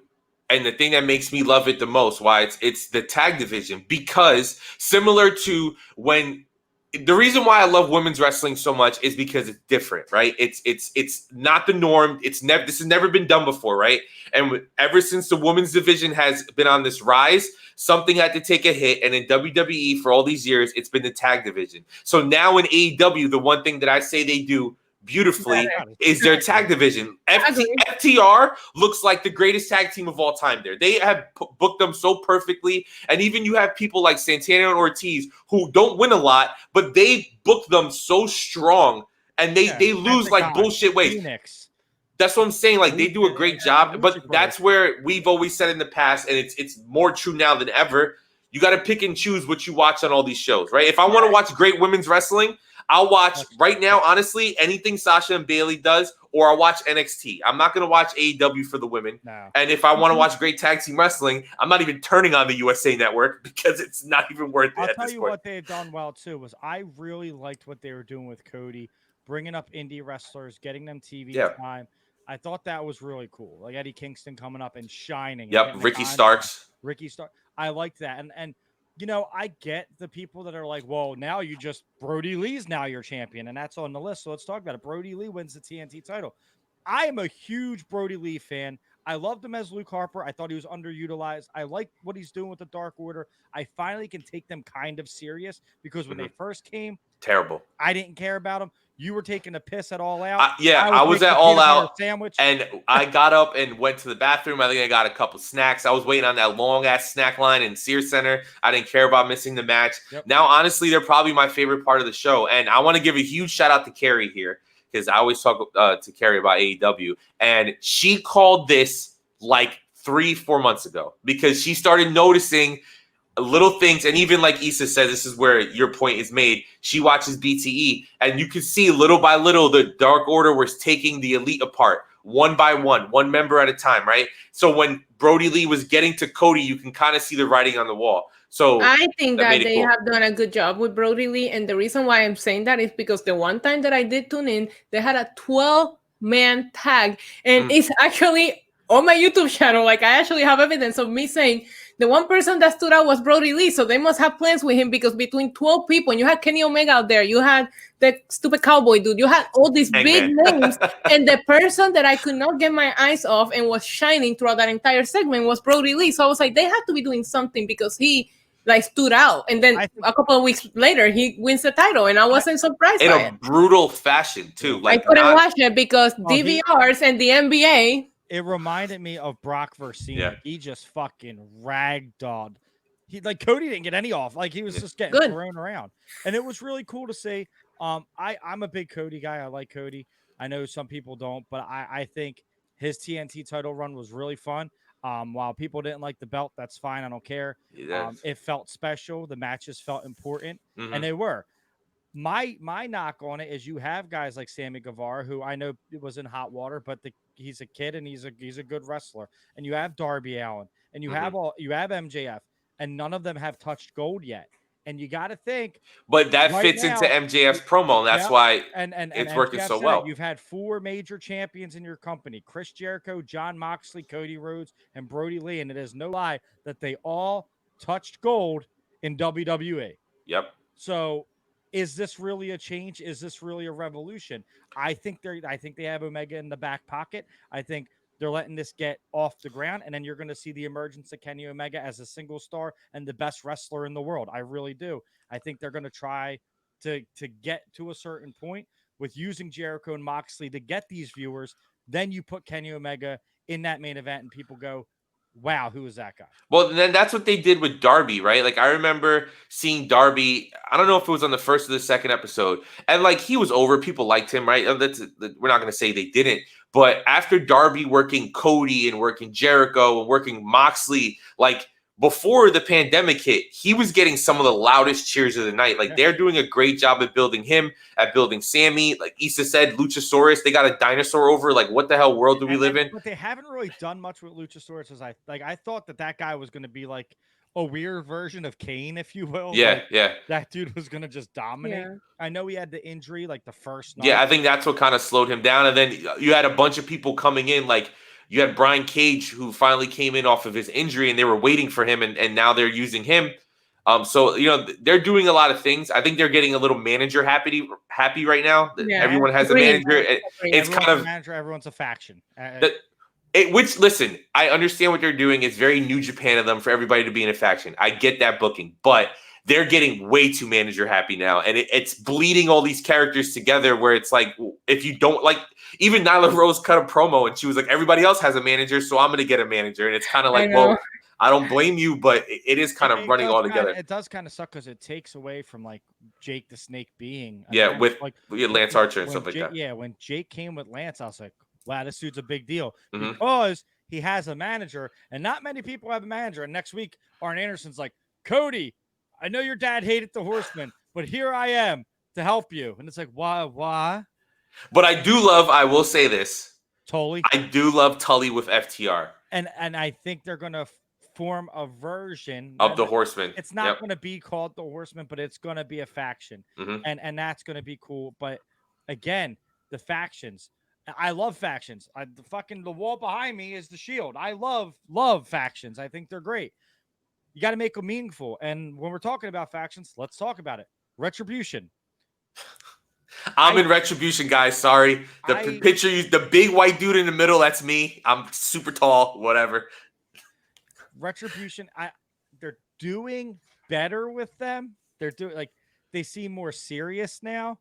Speaker 4: and the thing that makes me love it the most, why it's the tag division, because similar to when the reason why I love women's wrestling so much is because it's different, right? It's not the norm. This has never been done before, right? And ever since the women's division has been on this rise, something had to take a hit. And in WWE for all these years, it's been the tag division. So now in AEW, the one thing that I say they do beautifully is their tag division. FTR looks like the greatest tag team of all time there. They have booked them so perfectly. And even you have people like Santana and Ortiz who don't win a lot, but they book them so strong, and they lose like bullshit ways. Phoenix. That's what I'm saying. Like, they do a great job, but that's where we've always said in the past, and it's more true now than ever. You got to pick and choose what you watch on all these shows, right? If I want to watch great women's wrestling, I'll watch right now, honestly, anything Sasha and Bayley does, or I'll watch NXT. I'm not going to watch AEW for the women. No. And if I want to watch great tag team wrestling, I'm not even turning on the USA Network because it's not even worth it.
Speaker 2: I'll tell you what they had done well, too, was I really liked what they were doing with Cody, bringing up indie wrestlers, getting them TV time. I thought that was really cool. Like Eddie Kingston coming up and shining.
Speaker 4: Yep, Ricky Starks.
Speaker 2: I liked that. And you know, I get the people that are like, well, now Brody Lee's now your champion, and that's on the list. So let's talk about it. Brody Lee wins the TNT title. I am a huge Brody Lee fan. I loved him as Luke Harper. I thought he was underutilized. I like what he's doing with the Dark Order. I finally can take them kind of serious, because when they first came,
Speaker 4: terrible.
Speaker 2: I didn't care about them. You were taking a piss at All Out.
Speaker 4: I was at All Out, and I got up and went to the bathroom. I think I got a couple snacks. I was waiting on that long-ass snack line in Sears Center. I didn't care about missing the match. Yep. Now, honestly, they're probably my favorite part of the show, and I want to give a huge shout-out to Carrie here, because I always talk to Carrie about AEW, and she called this like 3-4 months ago, because she started noticing little things. And even like Issa said, this is where your point is made. She watches BTE, and you can see little by little the Dark Order was taking the Elite apart one by one member at a time, right? So when Brody Lee was getting to Cody, you can kind of see the writing on the wall. So
Speaker 3: I think that they have done a good job with Brody Lee, and the reason why I'm saying that is because the one time that I did tune in, they had a 12-man tag, and it's actually on my YouTube channel. Like, I actually have evidence of me saying, The one person that stood out was Brody Lee, so they must have plans with him because between 12 people, and you had Kenny Omega out there, you had the stupid cowboy dude, you had all these big names, and the person that I could not get my eyes off and was shining throughout that entire segment was Brody Lee. So I was like, they had to be doing something because he like stood out. And then a couple of weeks later, he wins the title, and I wasn't surprised
Speaker 4: in
Speaker 3: by
Speaker 4: a brutal fashion too. Like
Speaker 3: I couldn't watch it because DVRs and the NBA.
Speaker 2: It reminded me of Brock versus Cena.
Speaker 4: Yeah.
Speaker 2: He just fucking ragdolled. He like Cody didn't get any off. Like he was just getting thrown around, and it was really cool to see. I'm a big Cody guy. I like Cody. I know some people don't, but I think his TNT title run was really fun. While people didn't like the belt, that's fine. I don't care. It felt special. The matches felt important, and they were. My knock on it is you have guys like Sammy Guevara, who I know was in hot water, but he's a kid and he's a good wrestler. And you have Darby Allin, and you have MJF, and none of them have touched gold yet. And you got to think,
Speaker 4: but that fits into MJF's promo, and that's why
Speaker 2: and
Speaker 4: it's
Speaker 2: MJF
Speaker 4: working so well.
Speaker 2: You've had 4 major champions in your company: Chris Jericho, John Moxley, Cody Rhodes, and Brody Lee. And it is no lie that they all touched gold in WWE.
Speaker 4: Yep.
Speaker 2: So, is this really a change? Is this really a revolution? I think they have Omega in the back pocket. I think they're letting this get off the ground, and then you're going to see the emergence of Kenny Omega as a single star and the best wrestler in the world. I really do. I think they're going to try to get to a certain point with using Jericho and Moxley to get these viewers. Then you put Kenny Omega in that main event, and people go, wow, who is that guy?
Speaker 4: Well, then that's what they did with Darby, right? Like, I remember seeing Darby, I don't know if it was on the first or the second episode, and like he was over. People liked him, right? We're not going to say they didn't. But after Darby working Cody and working Jericho and working Moxley, like before the pandemic hit, he was getting some of the loudest cheers of the night. Like they're doing a great job at building him, at building Sammy. Like Issa said, Luchasaurus, they got a dinosaur over. Like what the hell world do we live in?
Speaker 2: But they haven't really done much with Luchasaurus. I thought that guy was going to be like a weird version of Kane, if you will.
Speaker 4: Yeah, yeah.
Speaker 2: That dude was going to just dominate. Yeah. I know he had the injury like the first night.
Speaker 4: Yeah, I think that's what kind of slowed him down. And then you had a bunch of people coming in, like you had Brian Cage, who finally came in off of his injury, and they were waiting for him, and now they're using him. So, you know, they're doing a lot of things. I think they're getting a little manager happy right now. Yeah, everyone has a manager. It's kind of
Speaker 2: manager. Everyone's a faction.
Speaker 4: Which, listen, I understand what they're doing. It's very New Japan of them for everybody to be in a faction. I get that booking, but they're getting way too manager happy now. And it's bleeding all these characters together where it's like, if you don't like, even Nyla Rose cut a promo and she was like, everybody else has a manager, so I'm going to get a manager. And it's kind of like, well, I don't blame you, but it is kind of running all together.
Speaker 2: It does kind of suck because it takes away from like Jake the Snake being.
Speaker 4: With Lance Archer and stuff like that.
Speaker 2: Yeah, when Jake came with Lance, I was like, wow, this dude's a big deal because he has a manager, and not many people have a manager. And next week, Arn Anderson's like, Cody, I know your dad hated the Horsemen, but here I am to help you. And it's like, why?
Speaker 4: But I will say this.
Speaker 2: Tully.
Speaker 4: I do love Tully with FTR.
Speaker 2: And I think they're going to form a version
Speaker 4: of the Horsemen.
Speaker 2: It's not going to be called the Horsemen, but it's going to be a faction. And that's going to be cool. But again, the factions. I love factions. The wall behind me is the Shield. I love factions. I think they're great. You got to make them meaningful. And when we're talking about factions, let's talk about it. Retribution.
Speaker 4: I'm in Retribution, guys. Sorry. The picture, the big white dude in the middle, that's me. I'm super tall, whatever.
Speaker 2: Retribution, they're doing better with them. They're doing they seem more serious now.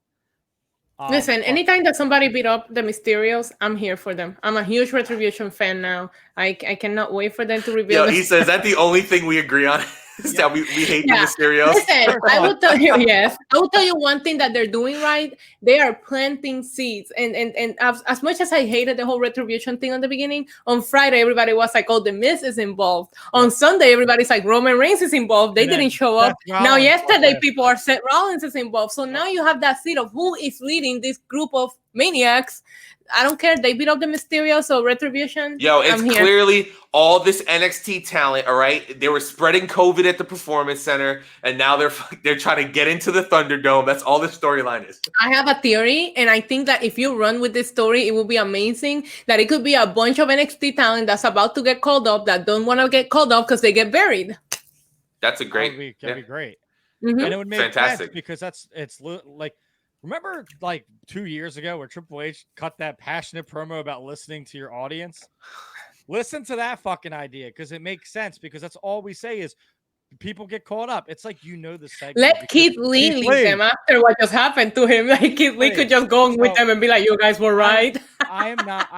Speaker 3: Listen, anytime that somebody beat up the Mysterios, I'm here for them. I'm a huge Retribution fan now. I cannot wait for them to reveal.
Speaker 4: He says, is that the only thing we agree on? That we hate the Mysterios.
Speaker 3: Listen, I will tell you, I will tell you one thing that they're doing right. They are planting seeds. And as much as I hated the whole Retribution thing on the beginning, on Friday, everybody was like, oh, The Miz is involved. On Sunday, everybody's like, Roman Reigns is involved. They didn't show up. Now, yesterday, people are Seth Rollins is involved. So now you have that seed of who is leading this group of maniacs. I don't care. They beat up the Mysterio, so Retribution.
Speaker 4: Yo, it's
Speaker 3: I'm here.
Speaker 4: clearly all this NXT talent, all right? They were spreading COVID at the Performance Center, and now they're trying to get into the Thunderdome. That's all the storyline is.
Speaker 3: I have a theory, and I think that if you run with this story, it will be amazing. That it could be a bunch of NXT talent that's about to get called up that don't want to get called up because they get buried.
Speaker 4: That's a great.
Speaker 2: That'd be great.
Speaker 3: Mm-hmm.
Speaker 2: And it would make
Speaker 4: Fantastic.
Speaker 2: sense because it's like, remember like 2 years ago where Triple H cut that passionate promo about listening to your audience? Listen to that fucking idea because it makes sense, because that's all we say is people get caught up. It's like, the segment.
Speaker 3: Let Keith Lee lead them after what just happened to him. Like Keith Lee could just go with them and be like, "You guys were right."
Speaker 2: I'm not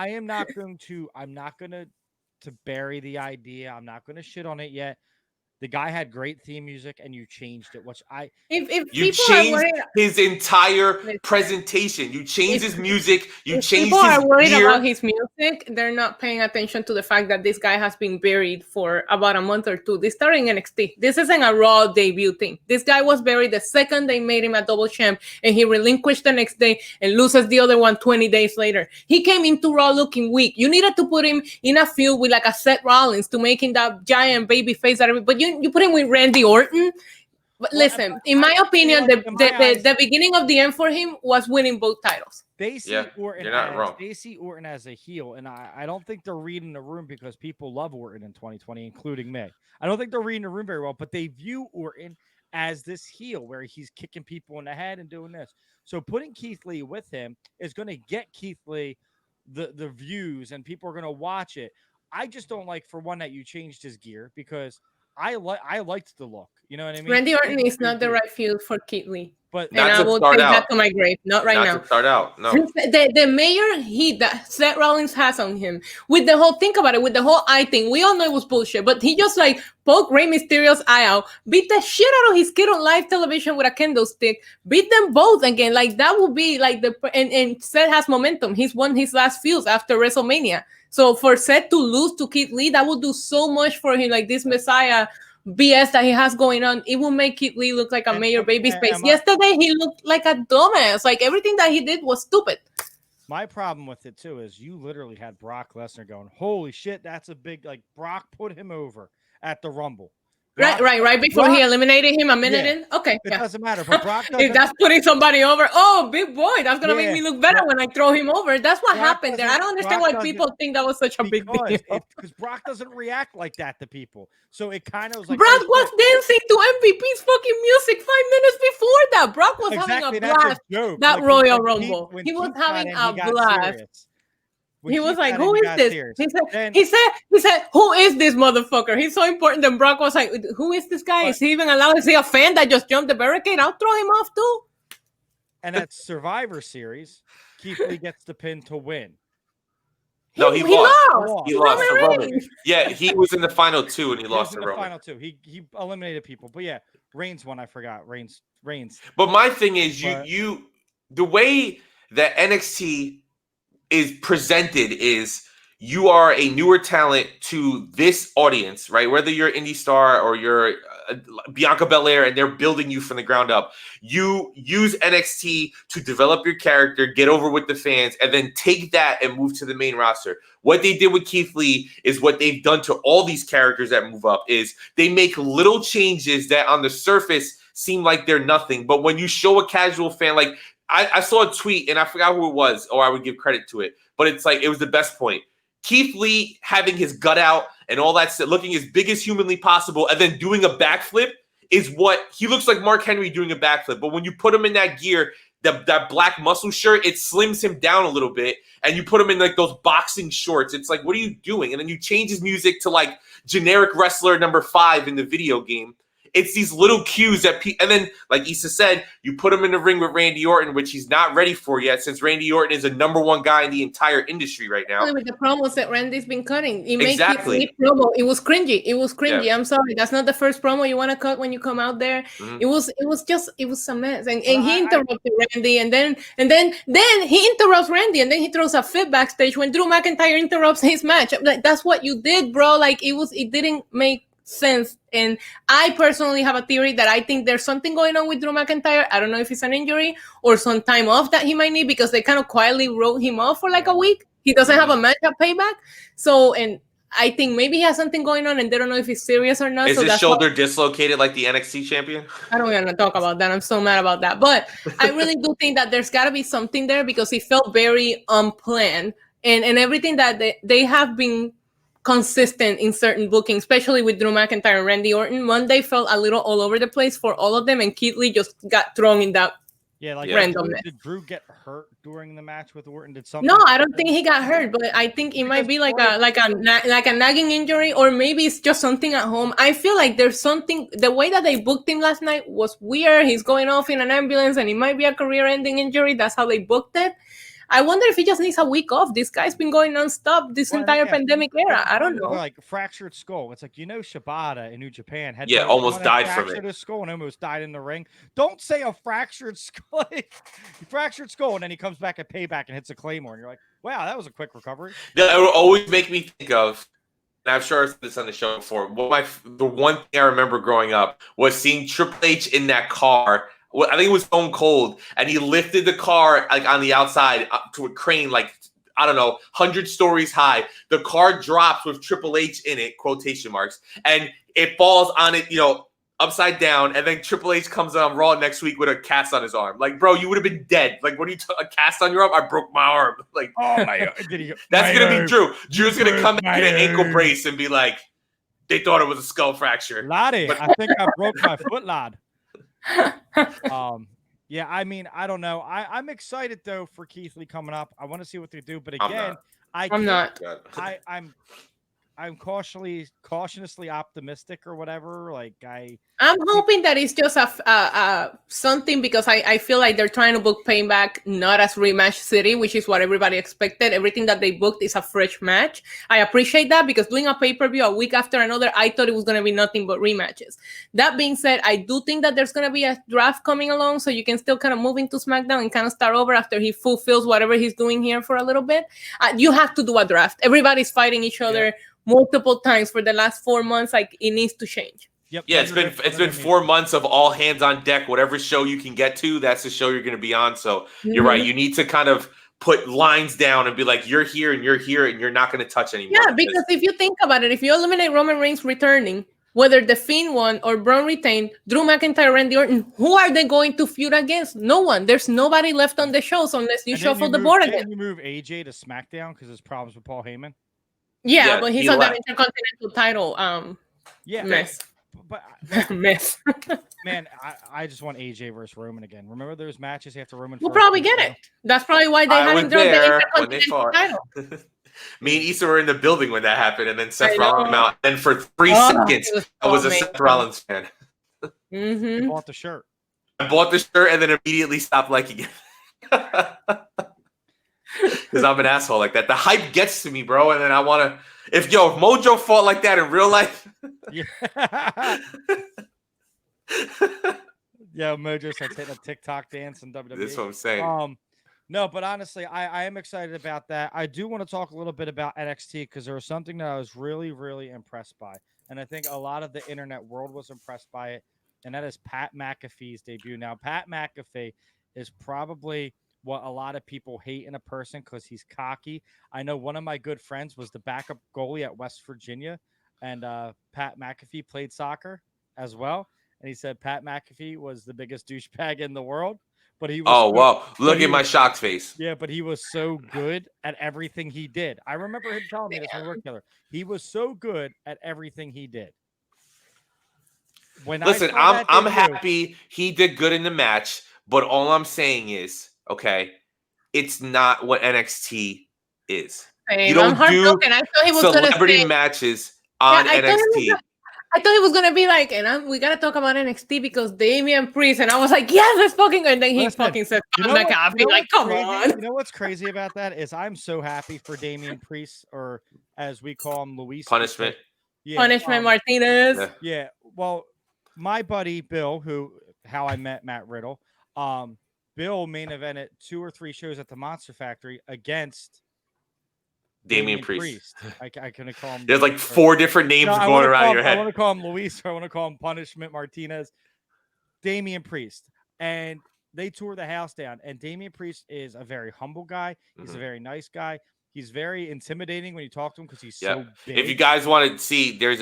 Speaker 2: going to bury the idea. I'm not going to shit on it yet. The guy had great theme music, and you changed it. Which
Speaker 4: you changed his entire presentation. You changed his music. You changed his
Speaker 3: people are worried
Speaker 4: gear.
Speaker 3: about his music. They're not paying attention to the fact that this guy has been buried for about a month or two. This started in NXT. This isn't a Raw debut thing. This guy was buried the second they made him a double champ, and he relinquished the next day and loses the other one 20 days later. He came into Raw looking weak. You needed to put him in a feud with like a Seth Rollins to make him that giant baby face. But you put him with Randy Orton. But listen, in my opinion, the beginning of the end for him was winning both titles.
Speaker 2: They see Orton.
Speaker 4: You're not wrong.
Speaker 2: They see Orton as a heel, and I don't think they're reading the room because people love Orton in 2020, including me. I don't think they're reading the room very well, but they view Orton as this heel where he's kicking people in the head and doing this. So putting Keith Lee with him is going to get Keith Lee the views, and people are going to watch it. I just don't like, for one, that you changed his gear, because I liked the look. You know what I mean?
Speaker 3: Randy Orton is not the right field for Keith Lee.
Speaker 2: But
Speaker 3: and I will take that to my grave. Not right now.
Speaker 4: To start out, no.
Speaker 3: The major heat that Seth Rollins has on him with the whole, think about it, with the whole eye thing, we all know it was bullshit, but he just like poked Rey Mysterio's eye out, beat the shit out of his kid on live television with a candlestick, beat them both again. Like that would be like and Seth has momentum. He's won his last feuds after WrestleMania. So for Seth to lose to Keith Lee, that would do so much for him. Like this Messiah BS that he has going on, it will make Keith Lee look like a major baby face. Yesterday, he looked like a dumbass. Like everything that he did was stupid.
Speaker 2: My problem with it too is you literally had Brock Lesnar going, "Holy shit, that's a big," like Brock put him over at the Rumble.
Speaker 3: Right before he eliminated him a minute in. Okay,
Speaker 2: it doesn't matter. But Brock
Speaker 3: if that's putting somebody over, oh, big boy, that's gonna make me look better when I throw him over. That's what happened there. I don't understand why people think that was such a big deal.
Speaker 2: Because Brock doesn't react like that to people. So it kind of was like
Speaker 3: Brock was dancing to MVP's fucking music 5 minutes before that. Brock was having a blast. That Royal Rumble. He was having a blast. He was like, "Who is this?" He said, "Who is this motherfucker?" He's so important. Then Brock was like, "Who is this guy? Is he even allowed? Is he a fan that just jumped the barricade? I'll throw him off too."
Speaker 2: And at Survivor Series, Keith Lee gets the pin to win.
Speaker 4: No, he lost. He lost to Roman. Yeah, he was in the final two, and he lost to Roman.
Speaker 2: Final two. He eliminated people, but yeah, Reigns won. I forgot Reigns.
Speaker 4: But my thing is, you the way that NXT is presented is you are a newer talent to this audience, right? Whether you're indie star or you're Bianca Belair and they're building you from the ground up, you use NXT to develop your character, get over with the fans, and then take that and move to the main roster. What they did with Keith Lee is what they've done to all these characters that move up is they make little changes that on the surface seem like they're nothing. But when you show a casual fan, like I saw a tweet and I forgot who it was, or I would give credit to it, but it's like, it was the best point. Keith Lee having his gut out and all that stuff, looking as big as humanly possible, and then doing a backflip is what he looks like. Mark Henry doing a backflip, but when you put him in that gear, that black muscle shirt, it slims him down a little bit, and you put him in like those boxing shorts. It's like, what are you doing? And then you change his music to like generic wrestler number 5 in the video game. It's these little cues that and then, like Issa said, you put him in the ring with Randy Orton, which he's not ready for yet, since Randy Orton is the number 1 guy in the entire industry right now.
Speaker 3: With the promos that Randy's been cutting, it makes it promo. It was cringy. Yeah. I'm sorry, that's not the first promo you want to cut when you come out there. Mm-hmm. It was a mess. And he interrupted Randy, and then he interrupts Randy, and then he throws a fit backstage when Drew McIntyre interrupts his match. Like, that's what you did, bro. Like it didn't make sense. And I personally have a theory that I think there's something going on with Drew McIntyre. I don't know if it's an injury or some time off that he might need, because they kind of quietly wrote him off for like a week. He doesn't have a match at Payback. So, and I think maybe he has something going on and they don't know if it's serious or not.
Speaker 4: Is
Speaker 3: so
Speaker 4: his
Speaker 3: that's
Speaker 4: shoulder dislocated like the NXT champion?
Speaker 3: I don't want to talk about that. I'm so mad about that. But I really do think that there's got to be something there, because it felt very unplanned. And everything that they have been consistent in certain bookings, especially with Drew McIntyre and Randy Orton. Monday felt a little all over the place for all of them, and Keith Lee just got thrown in that randomness.
Speaker 2: Did Drew get hurt during the match with Orton? Did something?
Speaker 3: No, I don't think he got hurt, but I think it might be like a nagging injury, or maybe it's just something at home. I feel like there's something. The way that they booked him last night was weird. He's going off in an ambulance, and it might be a career-ending injury. That's how they booked it. I wonder if he just needs a week off. This guy's been going nonstop this entire pandemic era. I don't know.
Speaker 2: Like fractured skull. It's like, Shibata in New Japan had
Speaker 4: almost died from it.
Speaker 2: Fractured his skull and almost died in the ring. Don't say a fractured skull. Fractured skull, and then he comes back at Payback and hits a Claymore, and you're like, wow, that was a quick recovery.
Speaker 4: That would always make me think of, and I'm sure I've said this on the show before, the one thing I remember growing up was seeing Triple H in that car. I think it was Stone Cold, and he lifted the car like on the outside up to a crane, like, I don't know, 100 stories high. The car drops with Triple H in it, quotation marks, and it falls on it, upside down, and then Triple H comes on Raw next week with a cast on his arm. Like, bro, you would have been dead. Like, what are you a cast on your arm? I broke my arm. Like,
Speaker 2: oh my God.
Speaker 4: That's going to be Drew. Drew's going to come back in an ankle brace and be like, they thought it was a skull fracture.
Speaker 2: Laddie, I think I broke my foot, lad. Yeah, I mean, I don't know. I'm excited though for Keith Lee coming up. I want to see what they do, but again,
Speaker 3: I'm not.
Speaker 2: I'm cautiously optimistic or whatever. Like
Speaker 3: I'm hoping that it's just a something, because I feel like they're trying to book Payback not as rematch city, which is what everybody expected. Everything that they booked is a fresh match. I appreciate that, because doing a pay-per-view a week after another, I thought it was going to be nothing but rematches. That being said, I do think that there's going to be a draft coming along, so you can still kind of move into SmackDown and kind of start over after he fulfills whatever he's doing here for a little bit. You have to do a draft. Everybody's fighting each other multiple times for the last 4 months. Like, it needs to change.
Speaker 2: Yep.
Speaker 4: Yeah, it's been 4 months of all hands on deck. Whatever show you can get to, that's the show you're going to be on. So you're right. You need to kind of put lines down and be like, you're here and you're not going to touch anymore.
Speaker 3: Yeah, because if you think about it, if you eliminate Roman Reigns returning, whether the Fiend won or Braun retained, Drew McIntyre, Randy Orton, who are they going to feud against? No one. There's nobody left on the shows unless you shuffle the board again.
Speaker 2: You move AJ to SmackDown because there's problems with Paul Heyman.
Speaker 3: Yeah, but he's on that Intercontinental title. Mess.
Speaker 2: But
Speaker 3: mess.
Speaker 2: Man, I just want AJ versus Roman again. Remember those matches after Roman?
Speaker 3: We'll probably get it. That's probably why they haven't drawn the Intercontinental title.
Speaker 4: Me and Issa were in the building when that happened, and then Seth Rollins came out. And for 3 seconds, I was a Seth Rollins fan.
Speaker 2: You bought the shirt.
Speaker 4: I bought the shirt and then immediately stopped liking it. Because I'm an asshole like that. The hype gets to me, bro, and then I want to. If Mojo fought like that in real life,
Speaker 2: yeah, Mojo starts hitting a TikTok dance in WWE.
Speaker 4: That's what I'm saying.
Speaker 2: No, but honestly, I am excited about that. I do want to talk a little bit about NXT because there was something that I was really, really impressed by, and I think a lot of the internet world was impressed by it, and that is Pat McAfee's debut. Now, Pat McAfee is probably what a lot of people hate in a person because he's cocky. I know one of my good friends was the backup goalie at West Virginia, and Pat McAfee played soccer as well. And he said Pat McAfee was the biggest douchebag in the world, but he was
Speaker 4: wow. Look at my shocked face.
Speaker 2: Yeah, but he was so good at everything he did. I remember him telling me this when we worked together. He was so good at everything he did.
Speaker 4: Listen, I'm happy he did good in the match, but all I'm saying is, okay, it's not what NXT is. You don't do celebrity matches on NXT.
Speaker 3: I thought he was gonna be like, we gotta talk about NXT because Damian Priest, and I was like, yes, let's fucking go. And then he fucking said, come on.
Speaker 2: You know what's crazy about that is I'm so happy for Damian Priest, or as we call him, Luis
Speaker 4: Punishment.
Speaker 3: Punishment Martinez.
Speaker 2: Yeah. Well, my buddy Bill, how I met Matt Riddle, Bill main evented 2 or 3 shows at the Monster Factory against
Speaker 4: Damian Priest.
Speaker 2: I couldn't call him.
Speaker 4: There's like 4 different names going around your head.
Speaker 2: I want to call him Luis, or I want to call him Punishment Martinez. Damian Priest. And they tore the house down. And Damian Priest is a very humble guy. He's a very nice guy. He's very intimidating when you talk to him because he's so big.
Speaker 4: If you guys want to see, there's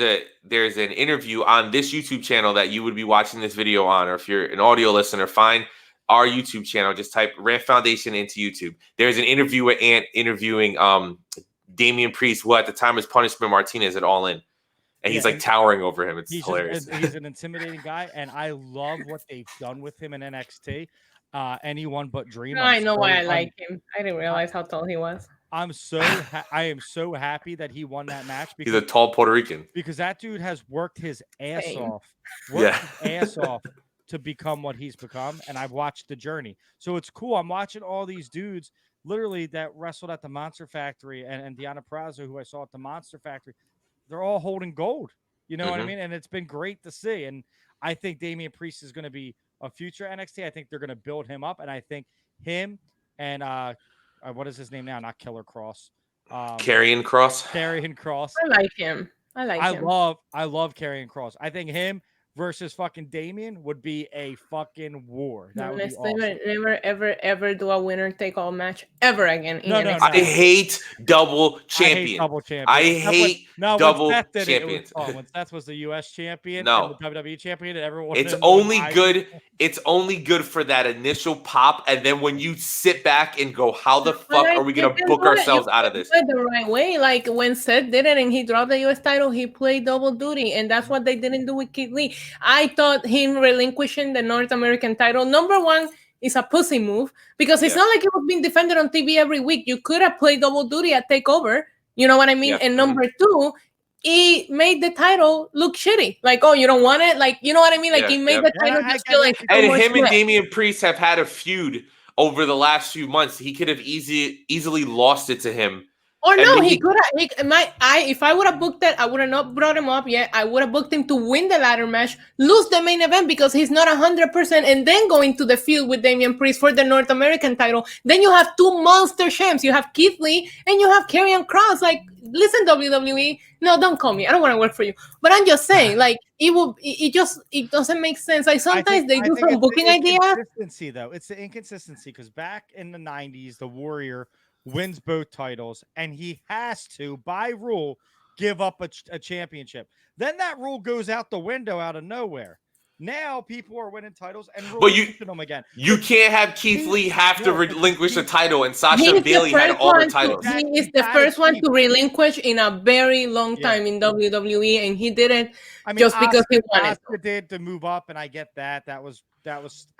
Speaker 4: an interview on this YouTube channel that you would be watching this video on, or if you're an audio listener, find our YouTube channel. Just type Rant Foundation into YouTube. There's an interview with Ant interviewing Damian Priest, who at the time was Punishment Martinez at All In. And he's like towering over him. It's hilarious.
Speaker 2: He's an intimidating guy, and I love what they've done with him in NXT. Anyone but Dream.
Speaker 3: No, I know why I like him. I didn't realize how tall he was.
Speaker 2: I am so happy that he won that match.
Speaker 4: He's a tall Puerto Rican.
Speaker 2: Because that dude has worked his ass off. To become what he's become, and I've watched the journey. So it's cool. I'm watching all these dudes literally that wrestled at the Monster Factory, and Deonna Purrazzo, who I saw at the Monster Factory. They're all holding gold. You know what I mean? And it's been great to see. And I think Damian Priest is going to be a future NXT. I think they're going to build him up, and I think him and what is his name now? Not Killer Cross.
Speaker 4: Karrion Kross.
Speaker 2: Karrion Kross.
Speaker 3: I like him. I
Speaker 2: love Karrion Kross. I think him versus fucking Damian would be a fucking war. That would be awesome.
Speaker 3: Never, ever do a winner take all match ever again.
Speaker 4: I hate double champion. I hate double champions.
Speaker 2: When Seth was the U.S. champion,
Speaker 4: and
Speaker 2: the WWE champion, and everyone.
Speaker 4: It's only good. It's only good for that initial pop, and then when you sit back and go, "How the fuck are we gonna book ourselves out of this?"
Speaker 3: The right way, like when Seth did it and he dropped the U.S. title, he played double duty, and that's what they didn't do with Keith Lee. I thought him relinquishing the North American title, number one, is a pussy move because it's not like it was being defended on TV every week. You could have played double duty at TakeOver. You know what I mean? And number two, he made the title look shitty. Like, oh, you don't want it? Like, you know what I mean? Like, he made the title just feel like...
Speaker 4: And him and Damian Priest have had a feud over the last few months. He could have easily lost it to him.
Speaker 3: Or no, he could have. If I would have booked that, I would have not brought him up yet. I would have booked him to win the ladder match, lose the main event because he's not 100%, and then go into the field with Damian Priest for the North American title. Then you have 2 monster champs. You have Keith Lee and you have Karrion Kross. Like, listen, WWE. No, don't call me. I don't want to work for you. But I'm just saying, like, it doesn't make sense. Like, sometimes they do some booking ideas.
Speaker 2: Inconsistency, though. It's the inconsistency because back in the 90s, the Warrior wins both titles, and he has to, by rule, give up a championship. Then that rule goes out the window out of nowhere. Now people are winning titles and relinquishing them again.
Speaker 4: You can't have Keith Lee have to relinquish a title, and Sasha Bailey had all the titles.
Speaker 3: He is the first one to relinquish in a very long time in WWE, and he did it just because he wanted.
Speaker 2: Asuka did to move up, and I get that. That was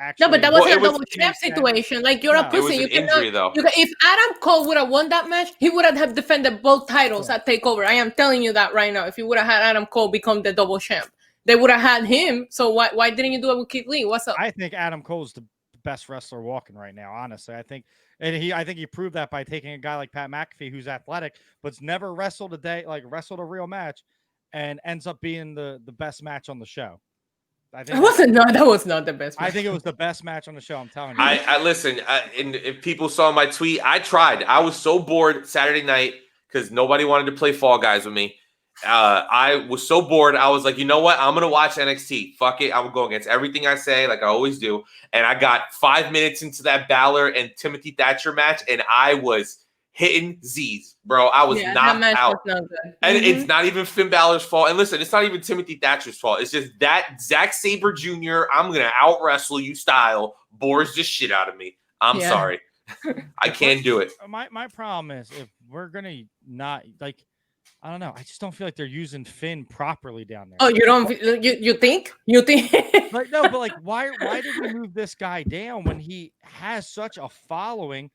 Speaker 2: actually
Speaker 3: no, but that wasn't a double champ situation. Like, you're a pussy.
Speaker 4: You cannot.
Speaker 3: If Adam Cole would have won that match, he would have defended both titles at TakeOver. I am telling you that right now. If you would have had Adam Cole become the double champ, they would have had him. So why didn't you do it with Keith Lee? What's up?
Speaker 2: I think Adam Cole's the best wrestler walking right now. Honestly, I think he proved that by taking a guy like Pat McAfee, who's athletic but's never wrestled a real match, and ends up being the best match on the show. I think
Speaker 3: that was not the best match.
Speaker 2: I think it was the best match on the show. I'm telling you.
Speaker 4: I listen. And if people saw my tweet, I tried. I was so bored Saturday night because nobody wanted to play Fall Guys with me. I was so bored. I was like, you know what? I'm gonna watch NXT. Fuck it. I would go against everything I say, like I always do. And I got 5 minutes into that Balor and Timothy Thatcher match, and I was hitting Z's, bro. I was knocked out.
Speaker 3: Was not good.
Speaker 4: And it's not even Finn Balor's fault. And listen, it's not even Timothy Thatcher's fault. It's just that Zack Sabre Jr., I'm going to out wrestle you style bores the shit out of me. I'm sorry. I can't do it.
Speaker 2: My problem is if we're going to not, like, I don't know. I just don't feel like they're using Finn properly down there.
Speaker 3: Oh, you don't? You think? You think?
Speaker 2: Like, no, but like, why did we move this guy down when he has such a following?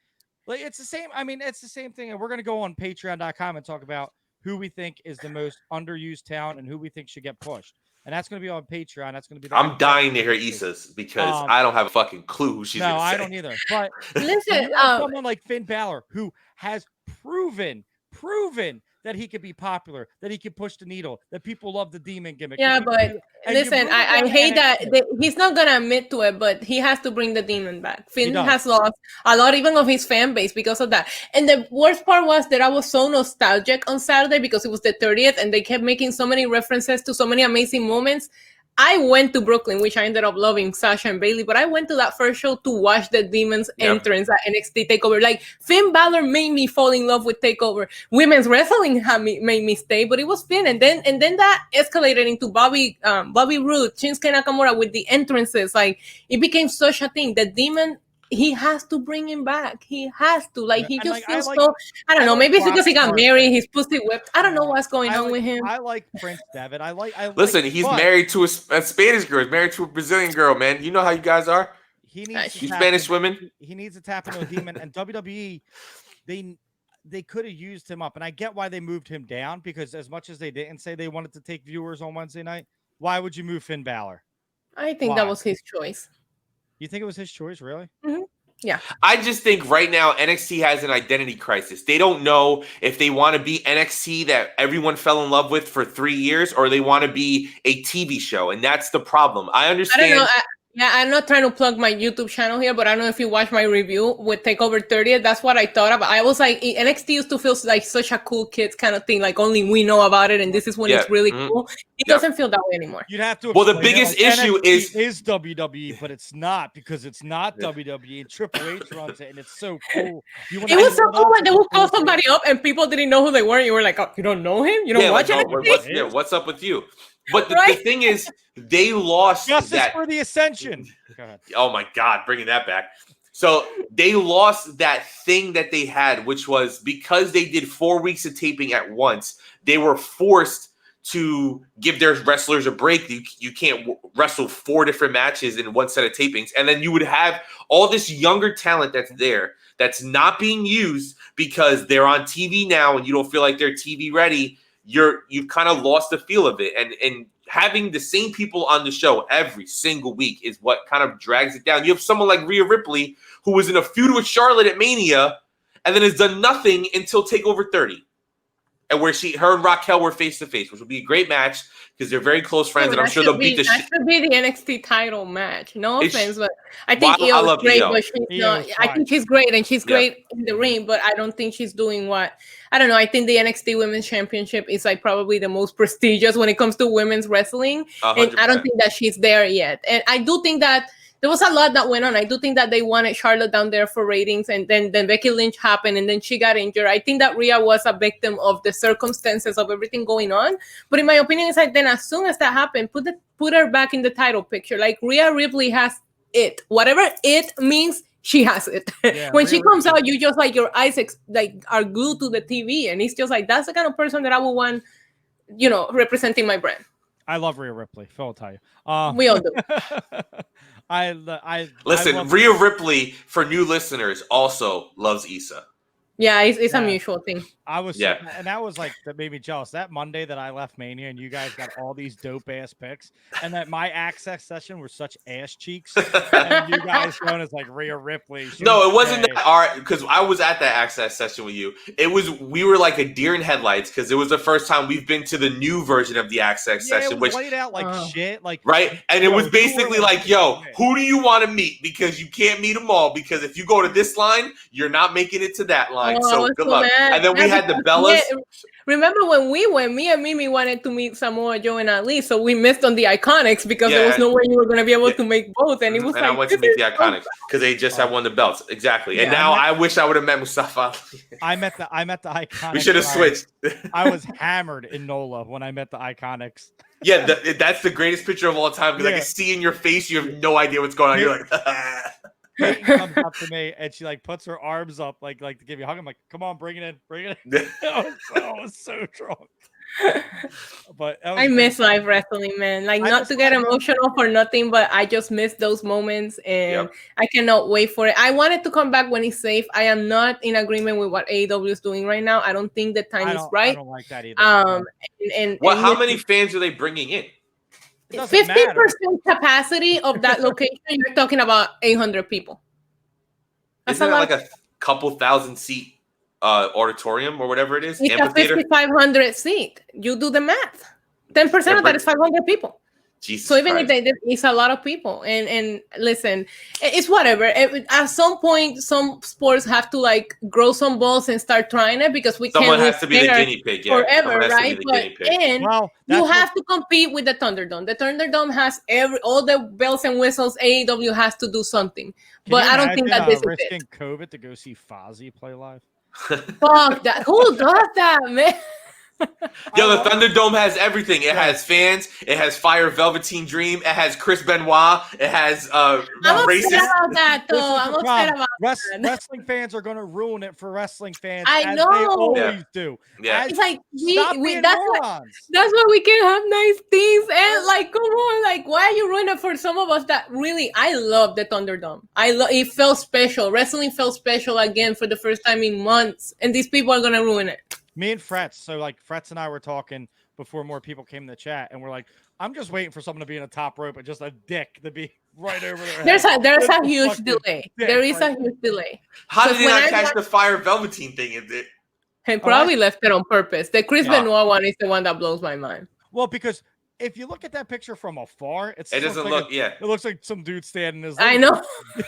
Speaker 2: Like, it's the same. I mean, it's the same thing. And we're going to go on patreon.com and talk about who we think is the most underused talent and who we think should get pushed. And that's going to be on Patreon. That's going to be.
Speaker 4: I'm dying to hear Issa's because I don't have a fucking clue who she's going to say.
Speaker 2: No, I don't either. But
Speaker 3: listen,
Speaker 2: someone like Finn Balor, who has proven proven that he could be popular, that he could push the needle, that people love the demon gimmick.
Speaker 3: Yeah, but listen, I hate that he's not gonna admit to it, but he has to bring the demon back. Finn has lost a lot even of his fan base because of that. And the worst part was that I was so nostalgic on Saturday because it was the 30th and they kept making so many references to so many amazing moments. I went to Brooklyn, which I ended up loving Sasha and Bailey, but I went to that first show to watch the Demons entrance at NXT TakeOver. Like, Finn Balor made me fall in love with TakeOver. Women's wrestling made me stay, but it was Finn. And then that escalated into Bobby Roode, Shinsuke Nakamura with the entrances. Like, it became such a thing. The Demon, he has to bring him back. He has to. Like, he just feels so, I don't know, maybe it's because he got married, his pussy whipped. I don't know what's going on with him.
Speaker 2: I like Prince Devitt.
Speaker 4: Listen, he's married to a Spanish girl. He's married to a Brazilian girl, man. You know how you guys are.
Speaker 2: He needs
Speaker 4: you Spanish women.
Speaker 2: He needs to tap into a demon. And WWE, they could have used him up. And I get why they moved him down, because as much as they didn't say they wanted to take viewers on Wednesday night, why would you move Finn Balor?
Speaker 3: I think that was his choice.
Speaker 2: You think it was his choice, really?
Speaker 3: Mm-hmm. Yeah.
Speaker 4: I just think right now NXT has an identity crisis. They don't know if they want to be NXT that everyone fell in love with for 3 years, or they want to be a TV show, and that's the problem. I understand.
Speaker 3: I don't know. I'm not trying to plug my YouTube channel here, but I don't know if you watched my review with TakeOver 30th. That's what I thought about. I was like, NXT used to feel like such a cool kids kind of thing. Like, only we know about it, and this is when it's really cool. It doesn't feel that way anymore.
Speaker 2: You'd have to.
Speaker 4: Well, the biggest issue
Speaker 2: is WWE, but it's not, because it's not WWE. And Triple H runs it, and it's so cool.
Speaker 3: It was so cool when they would call somebody up and people didn't know who they were. You were like, oh, you don't know him? You don't watch it?
Speaker 4: What's up with you? But the thing is, they lost
Speaker 2: Justice for the Ascension. Go ahead.
Speaker 4: Oh my God, bringing that back. So they lost that thing that they had, which was because they did 4 weeks of taping at once, they were forced to give their wrestlers a break. You can't wrestle 4 different matches in one set of tapings. And then you would have all this younger talent that's there that's not being used because they're on TV now and you don't feel like they're TV ready. You've kind of lost the feel of it, and having the same people on the show every single week is what kind of drags it down. You have someone like Rhea Ripley, who was in a feud with Charlotte at Mania, and then has done nothing until TakeOver 30, and where her and Raquel were face to face, which will be a great match because they're very close friends, and I'm sure they'll beat the shit.
Speaker 3: That should be the NXT title match. No offense, but I think Io's great, but she's not. I think she's great, and she's great in the ring, but I don't think she's doing what. I don't know. I think the NXT Women's Championship is like probably the most prestigious when it comes to women's wrestling, 100%. And I don't think that she's there yet. And I do think that there was a lot that went on. I do think that they wanted Charlotte down there for ratings, and then Becky Lynch happened, and then she got injured. I think that Rhea was a victim of the circumstances of everything going on. But in my opinion, it's like, then as soon as that happened, put her back in the title picture. Like, Rhea Ripley has it. Whatever it means, she has it. Yeah, when she comes out, you just like, your eyes are glued to the TV, and it's just like, that's the kind of person that I would want, representing my brand.
Speaker 2: I love Rhea Ripley. Phil will tell you.
Speaker 3: We all do.
Speaker 4: Listen, Rhea Ripley, for new listeners, also loves Issa.
Speaker 3: Yeah, it's a mutual thing.
Speaker 2: And that was like, that made me jealous. That Monday that I left Mania and you guys got all these dope ass picks, and that my access session were such ass cheeks, and you guys going as like Rhea Ripley.
Speaker 4: No, it wasn't that, because I was at that access session with you. We were like a deer in headlights because it was the first time we've been to the new version of the access session,
Speaker 2: it was laid out like shit, like
Speaker 4: right. And it was basically like, yo, who do you want to meet? Because you can't meet them all. Because if you go to this line, you're not making it to that line. So good luck. And then we had the Bellas.
Speaker 3: Remember when we went, me and Mimi wanted to meet Samoa Joe and Ali, so we missed on the Iconics because there was no way you were going to be able to make both. And it was
Speaker 4: I went to meet the Iconics because they just had won the belts. Exactly. And now I wish I would have met Mustafa Ali.
Speaker 2: I met the Iconics.
Speaker 4: We should have switched.
Speaker 2: I was hammered in NOLA when I met the Iconics.
Speaker 4: Yeah, that's the greatest picture of all time because I can see in your face you have no idea what's going on. You're like,
Speaker 2: Peyton comes up to me and she like puts her arms up like to give you a hug. I'm like, come on, bring it in. I was so drunk. But
Speaker 3: I miss live wrestling, man. Like, not to get emotional for nothing, but I just miss those moments, and I cannot wait for it. I wanted to come back when it's safe. I am not in agreement with what AEW is doing right now. I don't think the time is right. I
Speaker 2: don't like that either.
Speaker 4: How many fans are they bringing in?
Speaker 3: 50% capacity of that location, you're talking about 800 people.
Speaker 4: Isn't that like a couple thousand seat auditorium or whatever it is,
Speaker 3: It's a
Speaker 4: amphitheater.
Speaker 3: 5,500 seat. You do the math. 10% of that is 500 people.
Speaker 4: Jesus
Speaker 3: So even
Speaker 4: Christ.
Speaker 3: if it's a lot of people, and listen, it's whatever. At some point, some sports have to like grow some balls and start trying it because we
Speaker 4: Someone
Speaker 3: can't
Speaker 4: has to be the
Speaker 3: there
Speaker 4: guinea pig. Yeah,
Speaker 3: forever,
Speaker 4: someone has
Speaker 3: right?
Speaker 4: to be the
Speaker 3: But
Speaker 4: guinea pig.
Speaker 3: and
Speaker 2: Well,
Speaker 3: you
Speaker 2: that's
Speaker 3: have to compete with the Thunderdome. The Thunderdome has all the bells and whistles. AEW has to do something, but I don't think that this is it.
Speaker 2: risking COVID to go see Fozzy play live.
Speaker 3: Fuck that! Who does that, man?
Speaker 4: Yo, the Thunderdome has everything. It
Speaker 2: Yeah.
Speaker 4: has fans. It has Fire Velveteen Dream. It has Chris Benoit. It has
Speaker 3: I'm
Speaker 4: racist.
Speaker 3: upset about that,
Speaker 2: This
Speaker 3: though.
Speaker 2: is
Speaker 3: I'm
Speaker 2: the
Speaker 3: upset
Speaker 2: problem.
Speaker 3: about that.
Speaker 2: Wrestling fans are going to ruin it for wrestling fans.
Speaker 3: I
Speaker 2: as
Speaker 3: know.
Speaker 2: they always
Speaker 4: Yeah.
Speaker 2: do.
Speaker 4: Yeah.
Speaker 3: It's like
Speaker 2: Stop
Speaker 3: we
Speaker 2: being
Speaker 3: that's why,
Speaker 2: morons.
Speaker 3: that's why we can have nice things and like come on, like why are you ruining it for some of us that really I love the Thunderdome. It felt special. Wrestling felt special again for the first time in months, and these people are gonna ruin it.
Speaker 2: Me and Fretz. So like Fretz and I were talking before more people came in the chat, and we're like, I'm just waiting for someone to be in a top rope and just a dick to be right over there.
Speaker 3: There's a huge delay. There is a huge delay.
Speaker 4: How did he
Speaker 3: when
Speaker 4: not
Speaker 3: I
Speaker 4: catch
Speaker 3: watch-
Speaker 4: the Fire Velveteen thing?
Speaker 3: He probably left it on purpose. The Chris
Speaker 4: Yeah.
Speaker 3: Benoit one is the one that blows my mind.
Speaker 2: Well, because if you look at that picture from afar,
Speaker 4: It doesn't look.
Speaker 2: It looks like some dude standing in his.
Speaker 3: I know.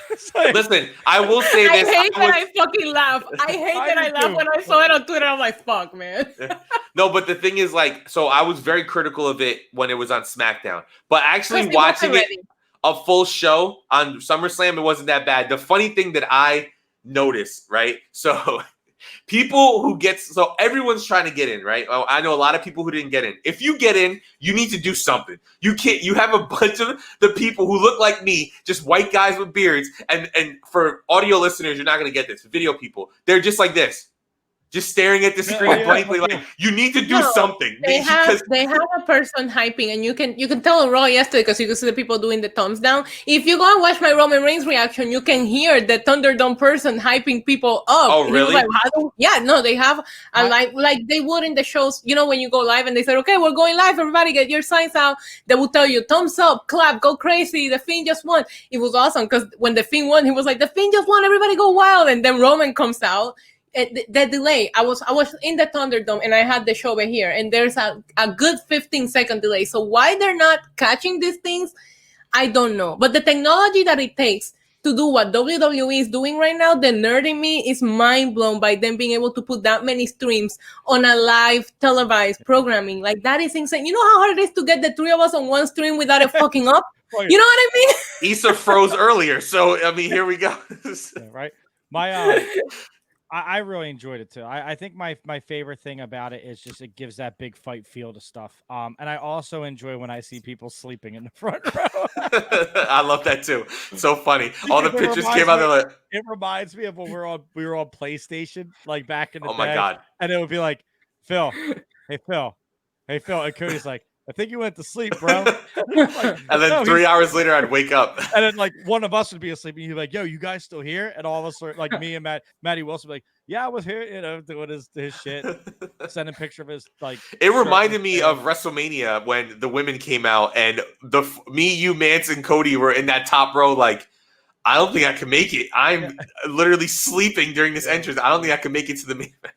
Speaker 2: It's like-
Speaker 4: Listen, I will say
Speaker 3: I
Speaker 4: this.
Speaker 3: hate that I fucking laugh. I hate that I
Speaker 2: do
Speaker 3: laugh
Speaker 2: too.
Speaker 3: when I saw it on Twitter. I'm like, fuck, man.
Speaker 4: No, but the thing is, like, so I was very critical of it when it was on SmackDown, but actually
Speaker 3: Because it
Speaker 4: watching
Speaker 3: wasn't
Speaker 4: it
Speaker 3: ready.
Speaker 4: a full show on SummerSlam, it wasn't that bad. The funny thing that I noticed, right? So people who so everyone's trying to get in, right? I know a lot of people who didn't get in. If you get in, you need to do something. You have a bunch of the people who look like me, just white guys with beards, and for audio listeners, you're not gonna get this. Video people, they're just like this. Just staring at the screen blankly, like you need to do something.
Speaker 3: They have a person hyping, and you can tell on Raw yesterday because you can see the people doing the thumbs down. If you go and watch my Roman Reigns reaction, you can hear the Thunderdome person hyping people up.
Speaker 4: Oh, really?
Speaker 3: Like, they have a like they would in the shows. You know, when you go live and they said, "Okay, we're going live. Everybody, get your signs out." They will tell you, "Thumbs up, clap, go crazy." The Fiend just won. It was awesome because when the Fiend won, he was like, "The Fiend just won. Everybody go wild!" And then Roman comes out. The delay. I was in the Thunderdome and I had the show over here, and there's a good 15-second delay. So why they're not catching these things, I don't know. But the technology that it takes to do what WWE is doing right now, the nerd in me is mind blown by them being able to put that many streams on a live televised programming. Like that is insane. You know how hard it is to get the three of us on one stream without it fucking up? You know what I mean?
Speaker 4: Issa froze earlier, so I mean, here we go.
Speaker 2: Yeah, right. I really enjoyed it too. I think my favorite thing about it is just it gives that big fight feel to stuff. And I also enjoy when I see people sleeping in the front row.
Speaker 4: I love that too. So funny. All the
Speaker 2: Because
Speaker 4: pictures came out. They're like,
Speaker 2: it reminds me of when we were on PlayStation, like back in the day.
Speaker 4: oh my god!
Speaker 2: And it would be like, Phil, hey Phil, and Cody's like, I think you went to sleep, bro.
Speaker 4: Like, and then 3 hours later, I'd wake up.
Speaker 2: And then like one of us would be asleep, and he'd be like, "Yo, you guys still here?" And all of us are like, me and Matty Wilson, would be like, "Yeah, I was here," you know, doing his shit, sending a picture of his like.
Speaker 4: It reminded me of WrestleMania when the women came out, and me, you, Mance, and Cody were in that top row. Like, I don't think I can make it. I'm literally sleeping during this entrance. I don't think I can make it to the main event.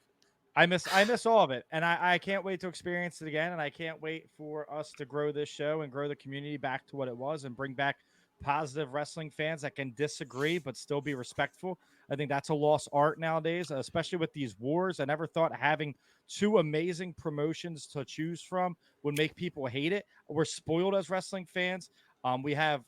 Speaker 2: I miss all of it, and I can't wait to experience it again, and I can't wait for us to grow this show and grow the community back to what it was and bring back positive wrestling fans that can disagree but still be respectful. I think that's a lost art nowadays, especially with these wars. I never thought having two amazing promotions to choose from would make people hate it. We're spoiled as wrestling fans. We have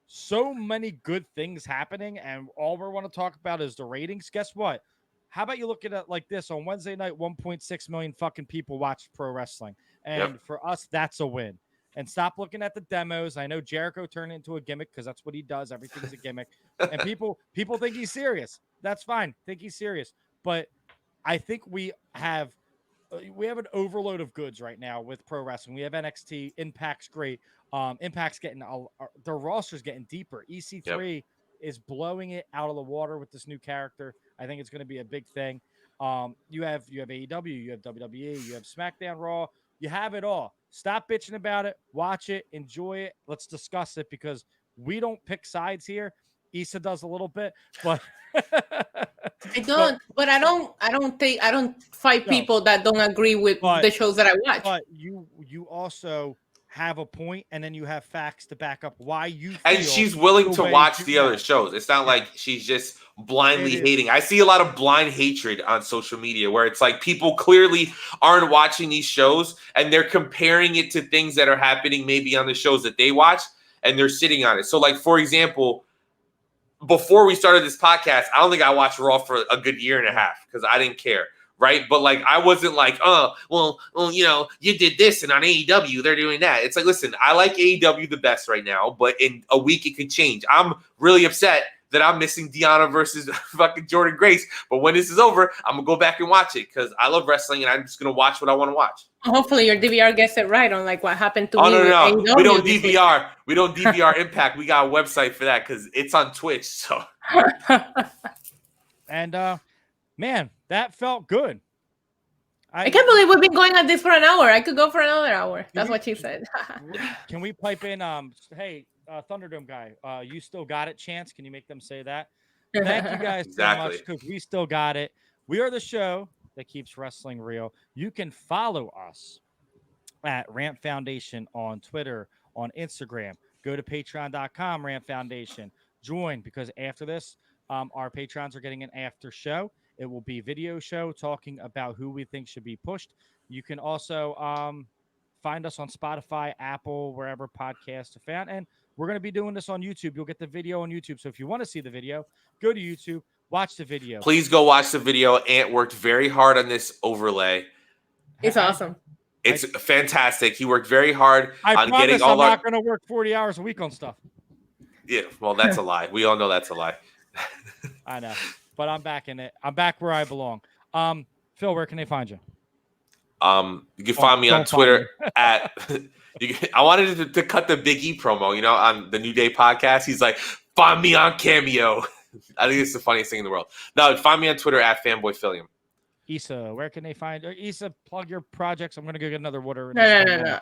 Speaker 2: so many good things happening, and all we want to talk about is the ratings. Guess what? How about you look at it like this? On Wednesday night, 1.6 million fucking people watched pro wrestling. And for us, that's a win. And stop looking at the demos. I know Jericho turned it into a gimmick because that's what he does. Everything's a gimmick. And people think he's serious. That's fine. Think he's serious. But I think we have an overload of goods right now with pro wrestling. We have NXT. Impact's great. Impact's getting their roster's getting deeper. EC3 is blowing it out of the water with this new character. I think it's going to be a big thing. You have AEW, you have WWE, you have SmackDown, Raw. You have it all. Stop bitching about it. Watch it. Enjoy it. Let's discuss it because we don't pick sides here. Issa does a little bit, but
Speaker 3: I don't, but I don't fight
Speaker 2: No.
Speaker 3: people that don't agree with
Speaker 2: But-
Speaker 3: the shows that I watch.
Speaker 2: but you also have a point, and then you have facts to back up why you feel
Speaker 4: And she's willing
Speaker 2: the
Speaker 4: to
Speaker 2: way
Speaker 4: watch
Speaker 2: you
Speaker 4: the other
Speaker 2: are.
Speaker 4: shows. It's not
Speaker 2: Yeah.
Speaker 4: like she's just blindly
Speaker 2: It is.
Speaker 4: hating. I see a lot of blind hatred on social media where it's like people clearly aren't watching these shows and they're comparing it to things that are happening maybe on the shows that they watch and they're sitting on it. So, like, for example, before we started this podcast, I don't think I watched Raw for a good year and a half because I didn't care. Right. But like, I wasn't like, well, you know, you did this and on AEW, they're doing that. It's like, listen, I like AEW the best right now, but in a week it could change. I'm really upset that I'm missing Deonna versus fucking Jordan Grace. But when this is over, I'm going to go back and watch it because I love wrestling and I'm just going to watch what I want to watch.
Speaker 3: Hopefully your DVR gets it right on like what happened to me.
Speaker 4: No.
Speaker 3: with AEW
Speaker 4: We don't
Speaker 3: this week.
Speaker 4: DVR. We don't DVR Impact. We got a website for that because it's on Twitch. So.
Speaker 2: And man, that felt good.
Speaker 3: I can't believe we've been going at this for an hour. I could go for another hour. That's what she said.
Speaker 2: Can we pipe in? Hey, Thunderdome guy, you still got it, Chance? Can you make them say that? Thank you guys so much because we still got it. We are the show that keeps wrestling real. You can follow us at Ramp Foundation on Twitter, on Instagram. Go to patreon.com, Ramp Foundation. Join because after this, our patrons are getting an after show. It will be video show talking about who we think should be pushed. You can also find us on Spotify, Apple, wherever podcasts are found. And we're going to be doing this on YouTube. You'll get the video on YouTube. So if you want to see the video, go to YouTube, watch the video.
Speaker 4: Please go watch the video. Ant worked very hard on this overlay.
Speaker 3: It's awesome.
Speaker 4: It's fantastic. He worked very hard on getting all
Speaker 2: I'm not going to work 40 hours a week on stuff.
Speaker 4: Yeah, well, that's a lie. We all know that's a lie.
Speaker 2: I know, but I'm back in it. I'm back where I belong. Phil, where can they find you?
Speaker 4: You can find me on Twitter at. I wanted to cut the Big E promo, you know, on the New Day podcast. He's like, find me on Cameo. I think it's the funniest thing in the world. No, find me on Twitter at FanboyPhillium.
Speaker 2: Issa, where can they find you? Issa, plug your projects. I'm going to go get another water.
Speaker 3: No.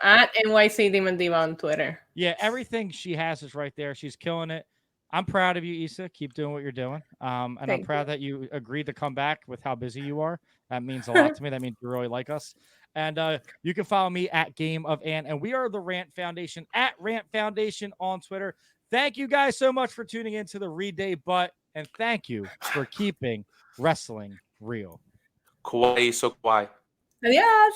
Speaker 3: At NYC Demon Diva on Twitter.
Speaker 2: Yeah, everything she has is right there. She's killing it. I'm proud of you, Issa. Keep doing what you're doing. And I'm proud that you agreed to come back with how busy you are. That means a lot to me. That means you really like us. And you can follow me at Game of Ant. And we are the Rant Foundation at Rant Foundation on Twitter. Thank you guys so much for tuning into the Read Day Butt. And thank you for keeping wrestling real.
Speaker 4: Kawaii, so kawaii.
Speaker 3: Adios.